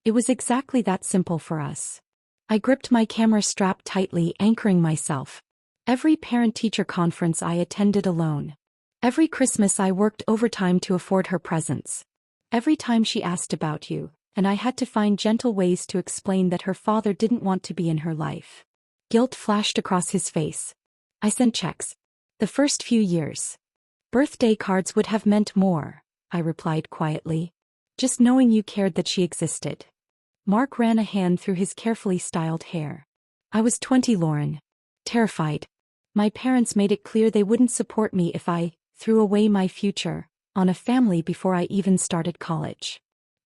It was exactly that simple for us. I gripped my camera strap tightly, anchoring myself. Every parent-teacher conference I attended alone. Every Christmas I worked overtime to afford her presents. Every time she asked about you, and I had to find gentle ways to explain that her father didn't want to be in her life. Guilt flashed across his face. I sent checks. The first few years. Birthday cards would have meant more, I replied quietly. Just knowing you cared that she existed. Mark ran a hand through his carefully styled hair. I was 20, Lauren. Terrified. My parents made it clear they wouldn't support me if I threw away my future on a family before I even started college.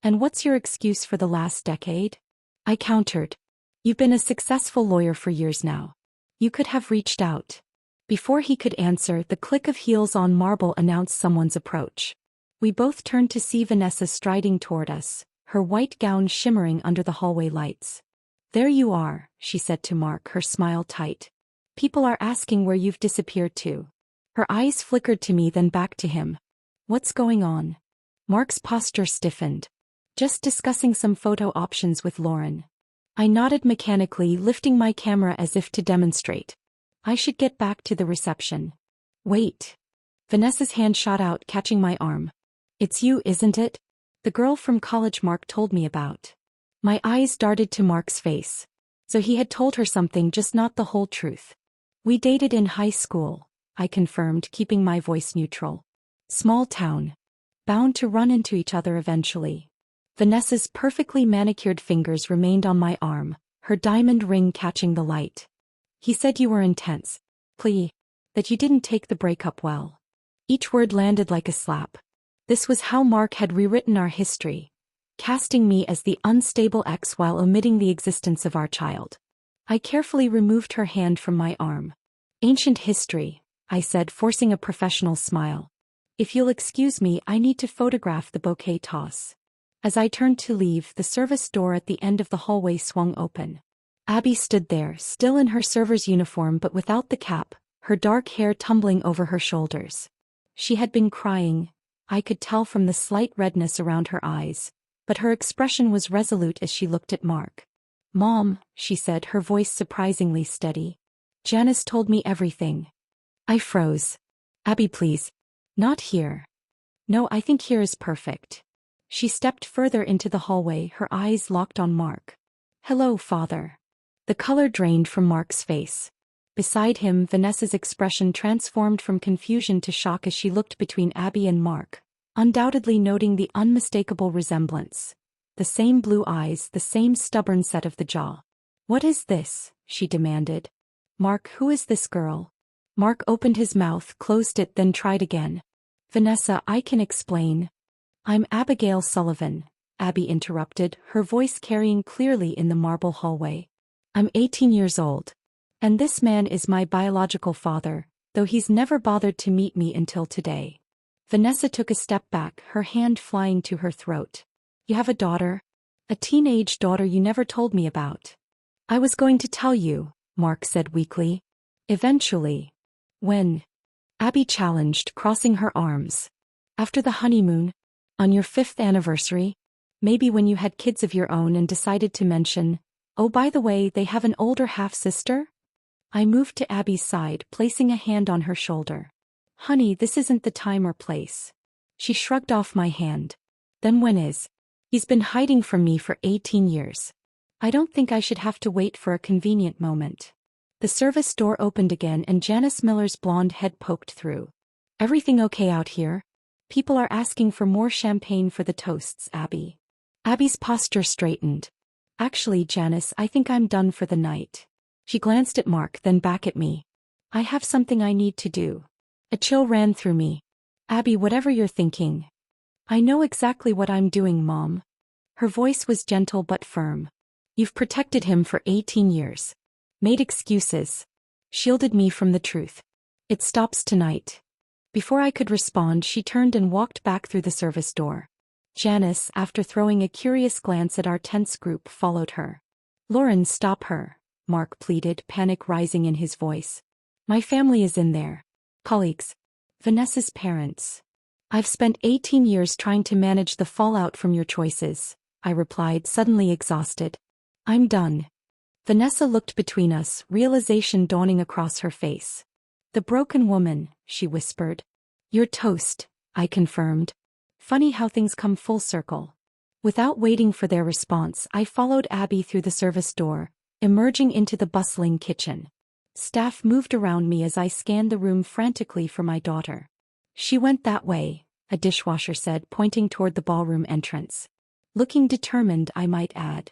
And what's your excuse for the last decade? I countered. You've been a successful lawyer for years now. You could have reached out. Before he could answer, the click of heels on marble announced someone's approach. We both turned to see Vanessa striding toward us, her white gown shimmering under the hallway lights. There you are, she said to Mark, her smile tight. People are asking where you've disappeared to. Her eyes flickered to me, then back to him. What's going on? Mark's posture stiffened. Just discussing some photo options with Lauren. I nodded mechanically, lifting my camera as if to demonstrate. I should get back to the reception. Wait. Vanessa's hand shot out, catching my arm. It's you, isn't it? The girl from college Mark told me about. My eyes darted to Mark's face. So he had told her something, just not the whole truth. We dated in high school, I confirmed, keeping my voice neutral. Small town. bound to run into each other eventually. Vanessa's perfectly manicured fingers remained on my arm, her diamond ring catching the light. He said you were intense. That you didn't take the breakup well. Each word landed like a slap. This was how Mark had rewritten our history, casting me as the unstable ex while omitting the existence of our child. I carefully removed her hand from my arm. Ancient history, I said, forcing a professional smile. If you'll excuse me, I need to photograph the bouquet toss. As I turned to leave, the service door at the end of the hallway swung open. Abby stood there, still in her server's uniform but without the cap, her dark hair tumbling over her shoulders. She had been crying, I could tell from the slight redness around her eyes, but her expression was resolute as she looked at Mark. "Mom," she said, her voice surprisingly steady. "Janice told me everything." I froze. "Abby, please. Not here." "No, I think here is perfect." She stepped further into the hallway, her eyes locked on Mark. "Hello, Father." The color drained from Mark's face. Beside him, Vanessa's expression transformed from confusion to shock as she looked between Abby and Mark, undoubtedly noting the unmistakable resemblance. The same blue eyes, the same stubborn set of the jaw. "What is this?" she demanded. "Mark, who is this girl?" Mark opened his mouth, closed it, then tried again. "Vanessa, I can explain." "I'm Abigail Sullivan," Abby interrupted, her voice carrying clearly in the marble hallway. "I'm 18 years old. And this man is my biological father, though he's never bothered to meet me until today." Vanessa took a step back, her hand flying to her throat. "You have a daughter? A teenage daughter you never told me about." "I was going to tell you," Mark said weakly. "Eventually." "When?" Abby challenged, crossing her arms. "After the honeymoon? On your 5th anniversary? Maybe when you had kids of your own and decided to mention, 'Oh, by the way, they have an older half-sister?'" I moved to Abby's side, placing a hand on her shoulder. "Honey, this isn't the time or place." She shrugged off my hand. "Then when is?" "He's been hiding from me for 18 years. I don't think I should have to wait for a convenient moment." The service door opened again and Janice Miller's blonde head poked through. "Everything okay out here? People are asking for more champagne for the toasts, Abby." Abby's posture straightened. "Actually, Janice, I think I'm done for the night." She glanced at Mark, then back at me. "I have something I need to do." A chill ran through me. "Abby, whatever you're thinking." "I know exactly what I'm doing, Mom." Her voice was gentle but firm. "You've protected him for 18 years. Made excuses. Shielded me from the truth. It stops tonight." Before I could respond, she turned and walked back through the service door. Janice, after throwing a curious glance at our tense group, followed her. "Lauren, stop her," Mark pleaded, panic rising in his voice. "My family is in there. Colleagues. Vanessa's parents. I've spent 18 years trying to manage the fallout from your choices," I replied, suddenly exhausted. "I'm done." Vanessa looked between us, realization dawning across her face. "The broken woman," she whispered. "You're toast," I confirmed. Funny how things come full circle. Without waiting for their response, I followed Abby through the service door, emerging into the bustling kitchen. Staff moved around me as I scanned the room frantically for my daughter. "She went that way," a dishwasher said, pointing toward the ballroom entrance. Looking determined, I might add.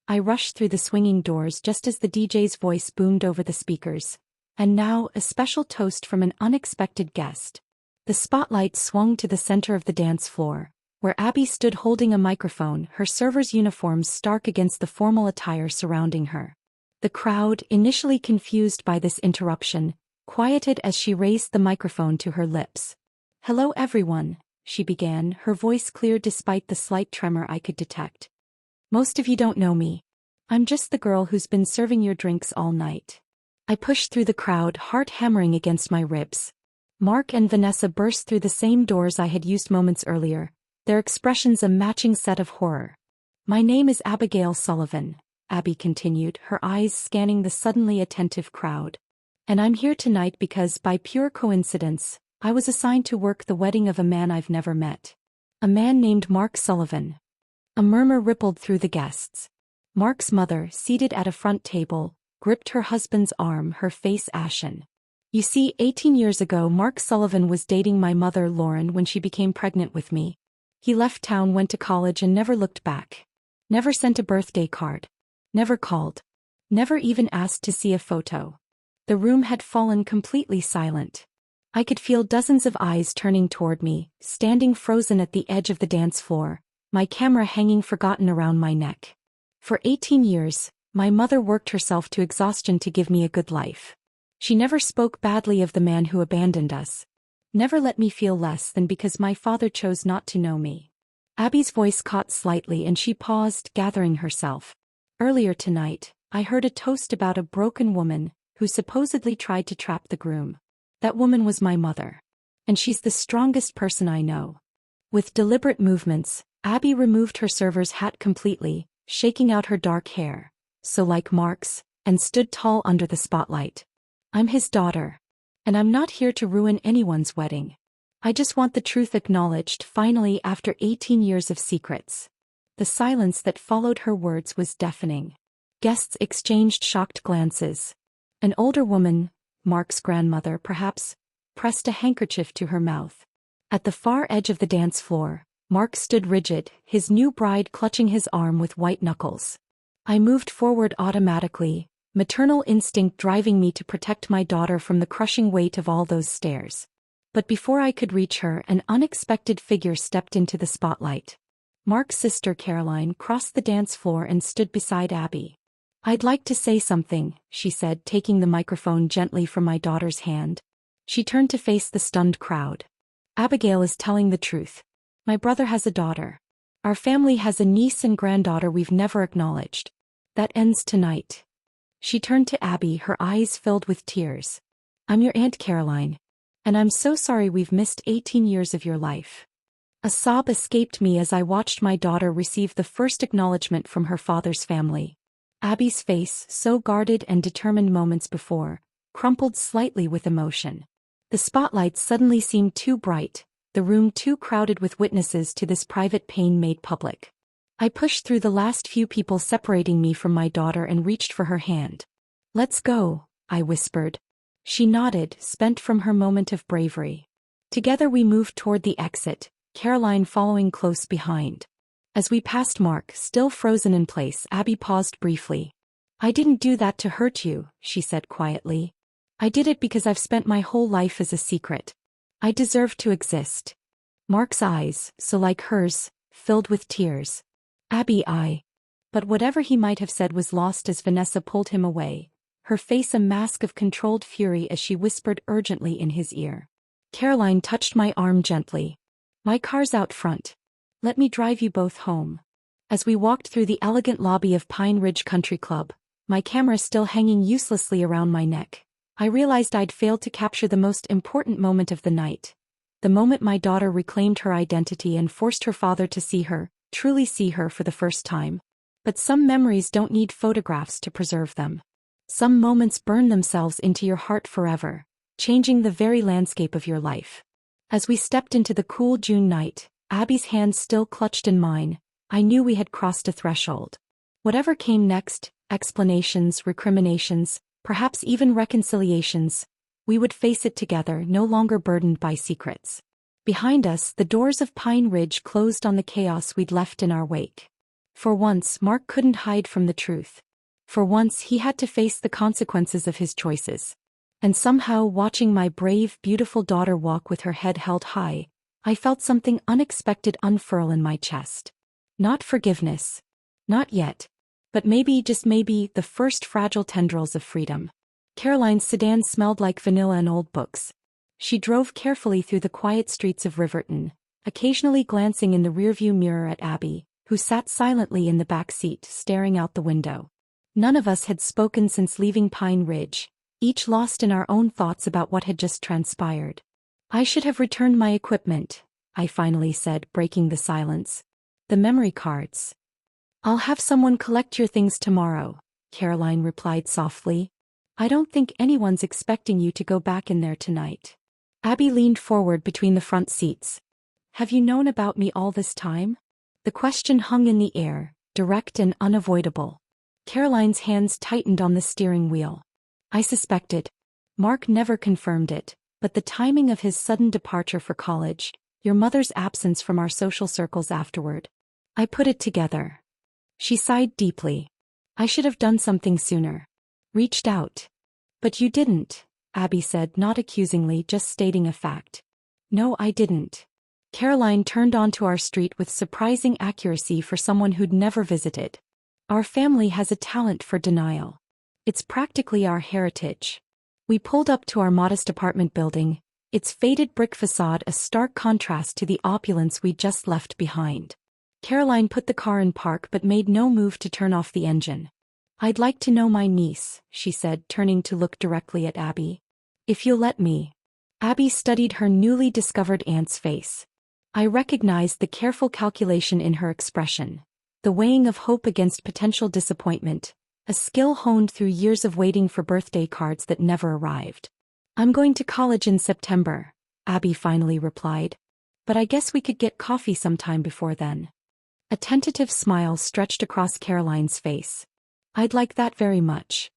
I rushed through the swinging doors just as the DJ's voice boomed over the speakers. "And now, a special toast from an unexpected guest." The spotlight swung to the center of the dance floor, where Abby stood holding a microphone, her server's uniforms stark against the formal attire surrounding her. The crowd, initially confused by this interruption, quieted as she raised the microphone to her lips. "Hello everyone," she began, her voice clear despite the slight tremor I could detect. "Most of you don't know me. I'm just the girl who's been serving your drinks all night." I pushed through the crowd, heart hammering against my ribs. Mark and Vanessa burst through the same doors I had used moments earlier, their expressions a matching set of horror. "My name is Abigail Sullivan," Abby continued, her eyes scanning the suddenly attentive crowd. "And I'm here tonight because, by pure coincidence, I was assigned to work the wedding of a man I've never met. A man named Mark Sullivan." A murmur rippled through the guests. Mark's mother, seated at a front table, gripped her husband's arm, her face ashen. You see, 18 years ago Mark Sullivan was dating my mother Lauren when she became pregnant with me. He left town, went to college and never looked back. Never sent a birthday card. Never called. Never even asked to see a photo. The room had fallen completely silent. I could feel dozens of eyes turning toward me, standing frozen at the edge of the dance floor, my camera hanging forgotten around my neck. For 18 years, my mother worked herself to exhaustion to give me a good life. She never spoke badly of the man who abandoned us. Never let me feel less than because my father chose not to know me. Abby's voice caught slightly and she paused, gathering herself. Earlier tonight, I heard a toast about a broken woman who supposedly tried to trap the groom. That woman was my mother. And she's the strongest person I know. With deliberate movements, Abby removed her server's hat completely, shaking out her dark hair, so like Mark's, and stood tall under the spotlight. I'm his daughter. And I'm not here to ruin anyone's wedding. I just want the truth acknowledged finally after 18 years of secrets. The silence that followed her words was deafening. Guests exchanged shocked glances. An older woman, Mark's grandmother perhaps, pressed a handkerchief to her mouth. At the far edge of the dance floor, Mark stood rigid, his new bride clutching his arm with white knuckles. I moved forward automatically, maternal instinct driving me to protect my daughter from the crushing weight of all those stares. But before I could reach her, an unexpected figure stepped into the spotlight. Mark's sister Caroline crossed the dance floor and stood beside Abby. I'd like to say something, she said, taking the microphone gently from my daughter's hand. She turned to face the stunned crowd. Abigail is telling the truth. My brother has a daughter. Our family has a niece and granddaughter we've never acknowledged. That ends tonight. She turned to Abby, her eyes filled with tears. I'm your Aunt Caroline. And I'm so sorry we've missed 18 years of your life. A sob escaped me as I watched my daughter receive the first acknowledgement from her father's family. Abby's face, so guarded and determined moments before, crumpled slightly with emotion. The spotlight suddenly seemed too bright, the room too crowded with witnesses to this private pain made public. I pushed through the last few people separating me from my daughter and reached for her hand. Let's go, I whispered. She nodded, spent from her moment of bravery. Together we moved toward the exit, Caroline following close behind. As we passed Mark, still frozen in place, Abby paused briefly. I didn't do that to hurt you, she said quietly. I did it because I've spent my whole life as a secret. I deserve to exist. Mark's eyes, so like hers, filled with tears. Abby, But whatever he might have said was lost as Vanessa pulled him away, her face a mask of controlled fury as she whispered urgently in his ear. Caroline touched my arm gently. My car's out front. Let me drive you both home. As we walked through the elegant lobby of Pine Ridge Country Club, my camera still hanging uselessly around my neck, I realized I'd failed to capture the most important moment of the night. The moment my daughter reclaimed her identity and forced her father to see her, truly see her for the first time. But some memories don't need photographs to preserve them. Some moments burn themselves into your heart forever, changing the very landscape of your life. As we stepped into the cool June night, Abby's hand still clutched in mine, I knew we had crossed a threshold. Whatever came next, explanations, recriminations, perhaps even reconciliations, we would face it together, no longer burdened by secrets. Behind us, the doors of Pine Ridge closed on the chaos we'd left in our wake. For once, Mark couldn't hide from the truth. For once, he had to face the consequences of his choices. And somehow, watching my brave, beautiful daughter walk with her head held high, I felt something unexpected unfurl in my chest. Not forgiveness. Not yet. But maybe, just maybe, the first fragile tendrils of freedom. Caroline's sedan smelled like vanilla and old books. She drove carefully through the quiet streets of Riverton, occasionally glancing in the rearview mirror at Abby, who sat silently in the back seat, staring out the window. None of us had spoken since leaving Pine Ridge, each lost in our own thoughts about what had just transpired. I should have returned my equipment, I finally said, breaking the silence. The memory cards. I'll have someone collect your things tomorrow, Caroline replied softly. I don't think anyone's expecting you to go back in there tonight. Abby leaned forward between the front seats. Have you known about me all this time? The question hung in the air, direct and unavoidable. Caroline's hands tightened on the steering wheel. I suspected. Mark never confirmed it, but the timing of his sudden departure for college, your mother's absence from our social circles afterward. I put it together. She sighed deeply. I should have done something sooner. Reached out. But you didn't, Abby said, not accusingly, just stating a fact. No, I didn't. Caroline turned onto our street with surprising accuracy for someone who'd never visited. Our family has a talent for denial. It's practically our heritage. We pulled up to our modest apartment building, its faded brick facade a stark contrast to the opulence we just left behind. Caroline put the car in park but made no move to turn off the engine. I'd like to know my niece, she said, turning to look directly at Abby. If you'll let me. Abby studied her newly discovered aunt's face. I recognized the careful calculation in her expression, the weighing of hope against potential disappointment, a skill honed through years of waiting for birthday cards that never arrived. I'm going to college in September, Abby finally replied. But I guess we could get coffee sometime before then. A tentative smile stretched across Caroline's face. I'd like that very much.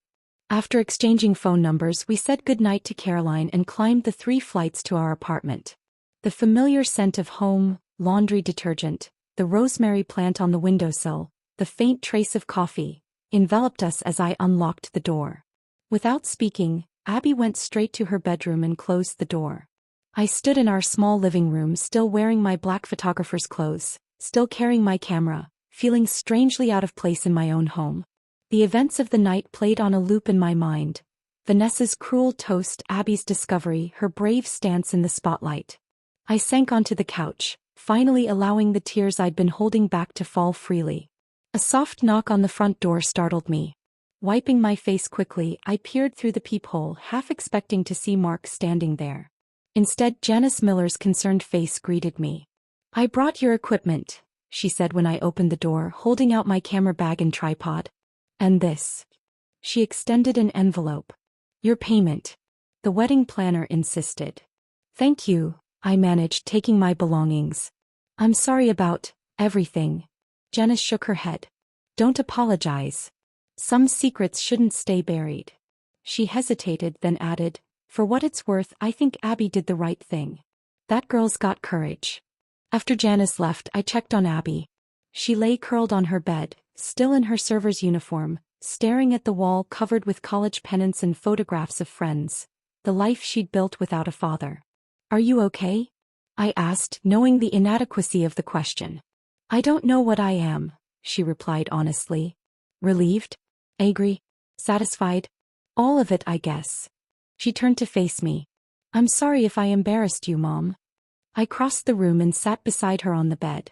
After exchanging phone numbers, we said goodnight to Caroline and climbed the 3 flights to our apartment. The familiar scent of home, laundry detergent, the rosemary plant on the windowsill, the faint trace of coffee, enveloped us as I unlocked the door. Without speaking, Abby went straight to her bedroom and closed the door. I stood in our small living room, still wearing my black photographer's clothes, still carrying my camera, feeling strangely out of place in my own home. The events of the night played on a loop in my mind. Vanessa's cruel toast, Abby's discovery, her brave stance in the spotlight. I sank onto the couch, finally allowing the tears I'd been holding back to fall freely. A soft knock on the front door startled me. Wiping my face quickly, I peered through the peephole, half expecting to see Mark standing there. Instead, Janice Miller's concerned face greeted me. I brought your equipment, she said when I opened the door, holding out my camera bag and tripod. And this. She extended an envelope. Your payment. The wedding planner insisted. Thank you, I managed, taking my belongings. I'm sorry about everything. Janice shook her head. Don't apologize. Some secrets shouldn't stay buried. She hesitated, then added, for what it's worth, I think Abby did the right thing. That girl's got courage. After Janice left, I checked on Abby. She lay curled on her bed, still in her server's uniform, staring at the wall covered with college pennants and photographs of friends, the life she'd built without a father. Are you okay? I asked, knowing the inadequacy of the question. I don't know what I am, she replied honestly. Relieved? Angry? Satisfied? All of it, I guess. She turned to face me. I'm sorry if I embarrassed you, Mom. I crossed the room and sat beside her on the bed.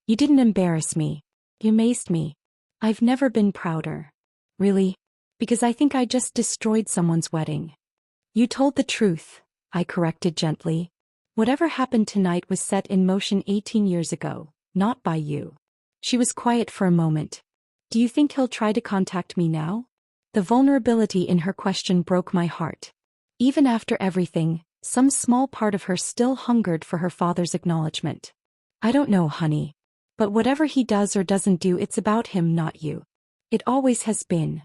You didn't embarrass me. You amazed me. I've never been prouder. Really? Because I think I just destroyed someone's wedding. You told the truth, I corrected gently. Whatever happened tonight was set in motion 18 years ago, not by you. She was quiet for a moment. Do you think he'll try to contact me now? The vulnerability in her question broke my heart. Even after everything, some small part of her still hungered for her father's acknowledgement. I don't know, honey. But whatever he does or doesn't do, it's about him, not you. It always has been.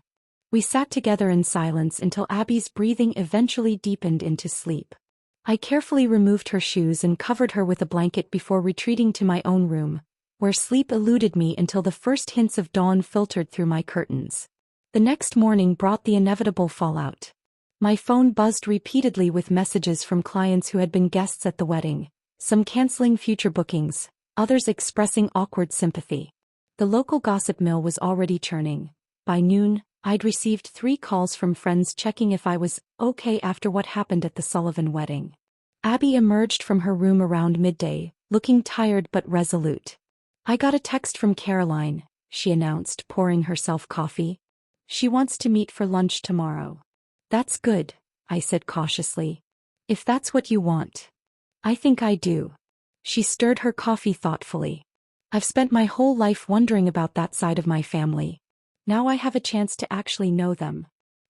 We sat together in silence until Abby's breathing eventually deepened into sleep. I carefully removed her shoes and covered her with a blanket before retreating to my own room, where sleep eluded me until the first hints of dawn filtered through my curtains. The next morning brought the inevitable fallout. My phone buzzed repeatedly with messages from clients who had been guests at the wedding, some canceling future bookings, others expressing awkward sympathy. The local gossip mill was already churning. By noon, I'd received 3 calls from friends checking if I was okay after what happened at the Sullivan wedding. Abby emerged from her room around midday, looking tired but resolute. I got a text from Caroline, she announced, pouring herself coffee. She wants to meet for lunch tomorrow. That's good, I said cautiously. If that's what you want. I think I do. She stirred her coffee thoughtfully. I've spent my whole life wondering about that side of my family. Now I have a chance to actually know them.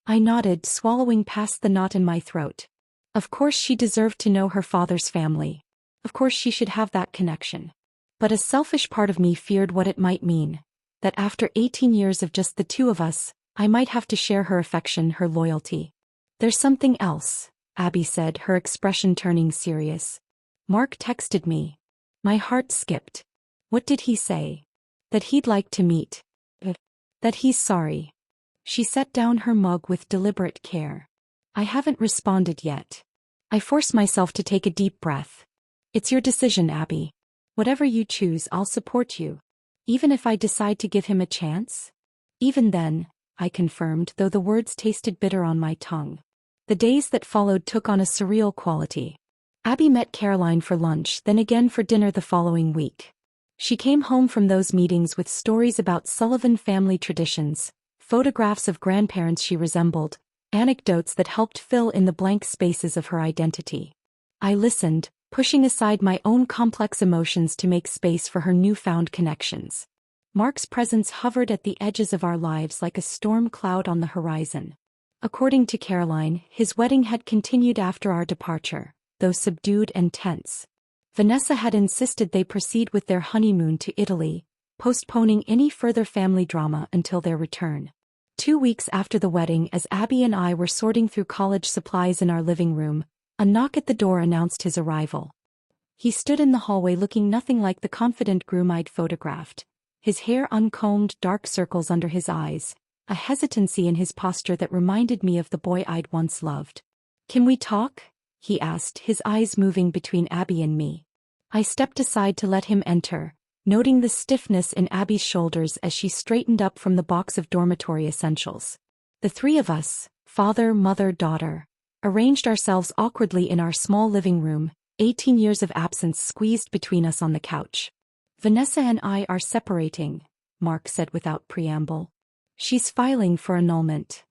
I nodded, swallowing past the knot in my throat. Of course she deserved to know her father's family. Of course she should have that connection. But a selfish part of me feared what it might mean. That after 18 years of just the two of us, I might have to share her affection, her loyalty. There's something else, Abby said, her expression turning serious. Mark texted me. My heart skipped. What did he say? That he'd like to meet. That he's sorry. She set down her mug with deliberate care. I haven't responded yet. I force myself to take a deep breath. It's your decision, Abby. Whatever you choose, I'll support you. Even if I decide to give him a chance? Even then, I confirmed, though the words tasted bitter on my tongue. The days that followed took on a surreal quality. Abby met Caroline for lunch, then again for dinner the following week. She came home from those meetings with stories about Sullivan family traditions, photographs of grandparents she resembled, anecdotes that helped fill in the blank spaces of her identity. I listened, pushing aside my own complex emotions to make space for her newfound connections. Mark's presence hovered at the edges of our lives like a storm cloud on the horizon. According to Caroline, his wedding had continued after our departure, though subdued and tense. Vanessa had insisted they proceed with their honeymoon to Italy, postponing any further family drama until their return. 2 weeks after the wedding, as Abby and I were sorting through college supplies in our living room, a knock at the door announced his arrival. He stood in the hallway looking nothing like the confident groom I'd photographed, his hair uncombed, dark circles under his eyes, a hesitancy in his posture that reminded me of the boy I'd once loved. "Can we talk?" he asked, his eyes moving between Abby and me. I stepped aside to let him enter, noting the stiffness in Abby's shoulders as she straightened up from the box of dormitory essentials. The three of us, father, mother, daughter, arranged ourselves awkwardly in our small living room, 18 years of absence squeezed between us on the couch. "Vanessa and I are separating," Mark said without preamble. "She's filing for annulment."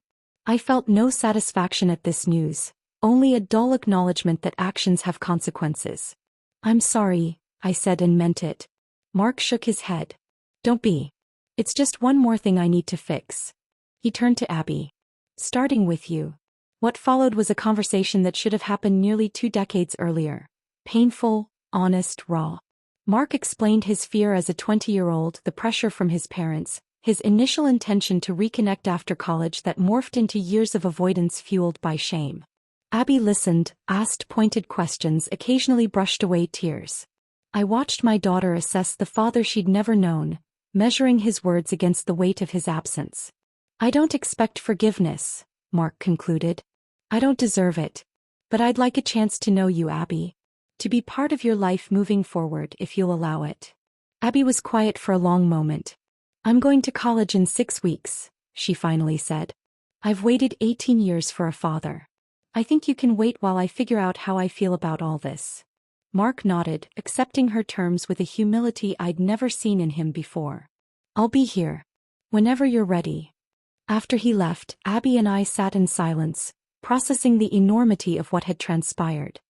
I felt no satisfaction at this news, only a dull acknowledgement that actions have consequences. "I'm sorry," I said and meant it. Mark shook his head. "Don't be. It's just one more thing I need to fix." He turned to Abby. "Starting with you." What followed was a conversation that should have happened nearly 2 decades earlier. Painful, honest, raw. Mark explained his fear as a 20-year-old, the pressure from his parents, his initial intention to reconnect after college that morphed into years of avoidance fueled by shame. Abby listened, asked pointed questions, occasionally brushed away tears. I watched my daughter assess the father she'd never known, measuring his words against the weight of his absence. "I don't expect forgiveness," Mark concluded. "I don't deserve it. But I'd like a chance to know you, Abby. To be part of your life moving forward, if you'll allow it." Abby was quiet for a long moment. "I'm going to college in 6 weeks, she finally said. "I've waited 18 years for a father. I think you can wait while I figure out how I feel about all this." Mark nodded, accepting her terms with a humility I'd never seen in him before. "I'll be here. Whenever you're ready." After he left, Abby and I sat in silence, processing the enormity of what had transpired.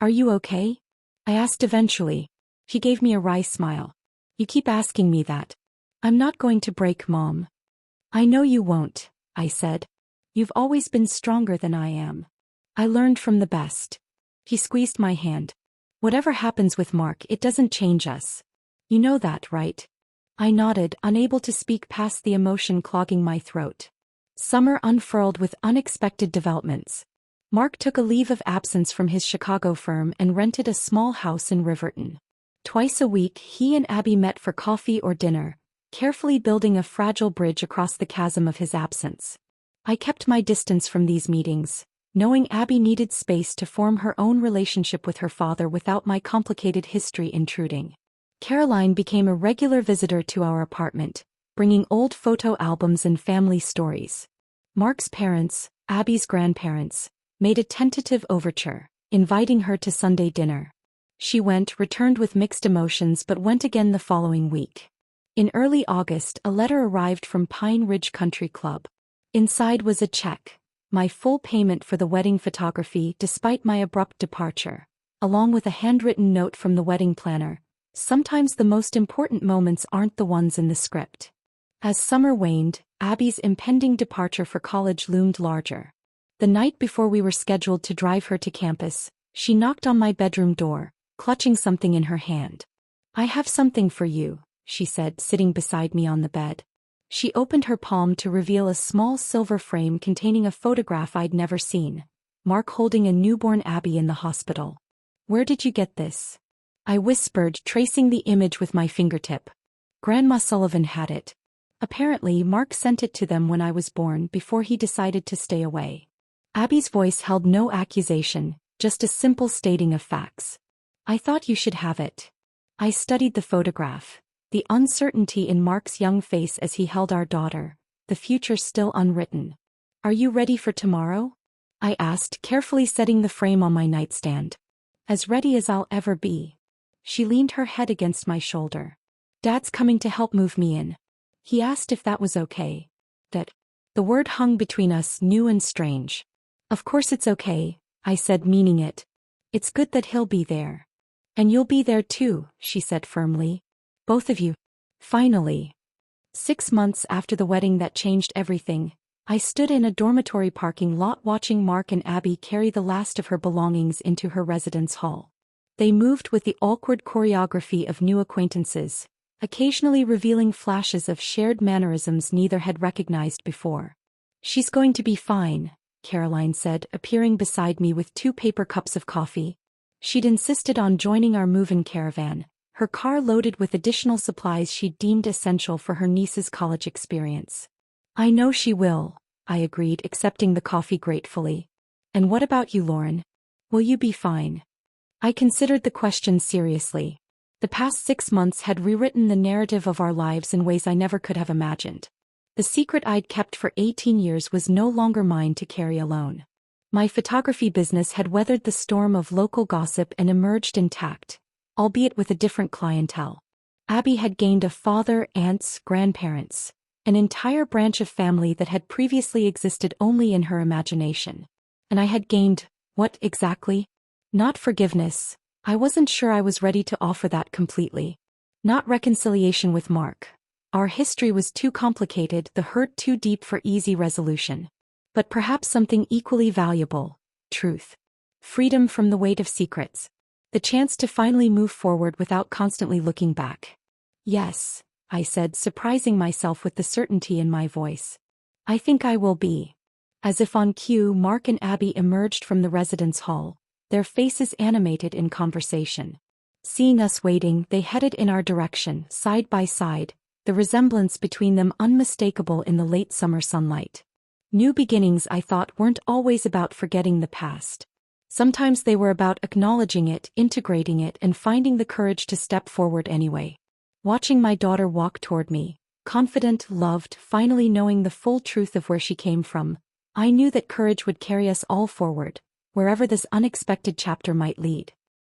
"Are you okay?" I asked eventually. He gave me a wry smile. "You keep asking me that." "I'm not going to break Mom." "I know you won't," I said. "You've always been stronger than I am. I learned from the best." He squeezed my hand. "Whatever happens with Mark, it doesn't change us. You know that, right?" I nodded, unable to speak past the emotion clogging my throat. Summer unfurled with unexpected developments. Mark took a leave of absence from his Chicago firm and rented a small house in Riverton. Twice a week, he and Abby met for coffee or dinner, carefully building a fragile bridge across the chasm of his absence. I kept my distance from these meetings, knowing Abby needed space to form her own relationship with her father without my complicated history intruding. Caroline became a regular visitor to our apartment, bringing old photo albums and family stories. Mark's parents, Abby's grandparents, made a tentative overture, inviting her to Sunday dinner. She went, returned with mixed emotions, but went again the following week. In early August, a letter arrived from Pine Ridge Country Club. Inside was a check, my full payment for the wedding photography despite my abrupt departure, along with a handwritten note from the wedding planner. "Sometimes the most important moments aren't the ones in the script." As summer waned, Abby's impending departure for college loomed larger. The night before we were scheduled to drive her to campus, she knocked on my bedroom door, clutching something in her hand. "I have something for you," she said, sitting beside me on the bed. She opened her palm to reveal a small silver frame containing a photograph I'd never seen. Mark holding a newborn Abby in the hospital. "Where did you get this?" I whispered, tracing the image with my fingertip. "Grandma Sullivan had it. Apparently, Mark sent it to them when I was born before he decided to stay away." Abby's voice held no accusation, just a simple stating of facts. "I thought you should have it." I studied the photograph. The uncertainty in Mark's young face as he held our daughter, the future still unwritten. "Are you ready for tomorrow?" I asked, carefully setting the frame on my nightstand. "As ready as I'll ever be." She leaned her head against my shoulder. "Dad's coming to help move me in." He asked if that was okay. That. The word hung between us, new and strange. "Of course it's okay," I said, meaning it. "It's good that he'll be there." "And you'll be there too," she said firmly. "Both of you." Finally. 6 months after the wedding that changed everything, I stood in a dormitory parking lot watching Mark and Abby carry the last of her belongings into her residence hall. They moved with the awkward choreography of new acquaintances, occasionally revealing flashes of shared mannerisms neither had recognized before. "She's going to be fine," Caroline said, appearing beside me with 2 paper cups of coffee. She'd insisted on joining our move-in caravan, her car loaded with additional supplies she deemed essential for her niece's college experience. "I know she will," I agreed, accepting the coffee gratefully. "And what about you, Lauren? Will you be fine?" I considered the question seriously. The past 6 months had rewritten the narrative of our lives in ways I never could have imagined. The secret I'd kept for 18 years was no longer mine to carry alone. My photography business had weathered the storm of local gossip and emerged intact, albeit with a different clientele. Abby had gained a father, aunts, grandparents, an entire branch of family that had previously existed only in her imagination. And I had gained, what exactly? Not forgiveness. I wasn't sure I was ready to offer that completely. Not reconciliation with Mark. Our history was too complicated, the hurt too deep for easy resolution. But perhaps something equally valuable: truth. Freedom from the weight of secrets. The chance to finally move forward without constantly looking back. "Yes," I said, surprising myself with the certainty in my voice. "I think I will be." As if on cue, Mark and Abby emerged from the residence hall, their faces animated in conversation. Seeing us waiting, they headed in our direction, side by side, the resemblance between them unmistakable in the late summer sunlight. New beginnings, I thought, weren't always about forgetting the past. Sometimes they were about acknowledging it, integrating it, and finding the courage to step forward anyway. Watching my daughter walk toward me, confident, loved, finally knowing the full truth of where she came from, I knew that courage would carry us all forward, wherever this unexpected chapter might lead.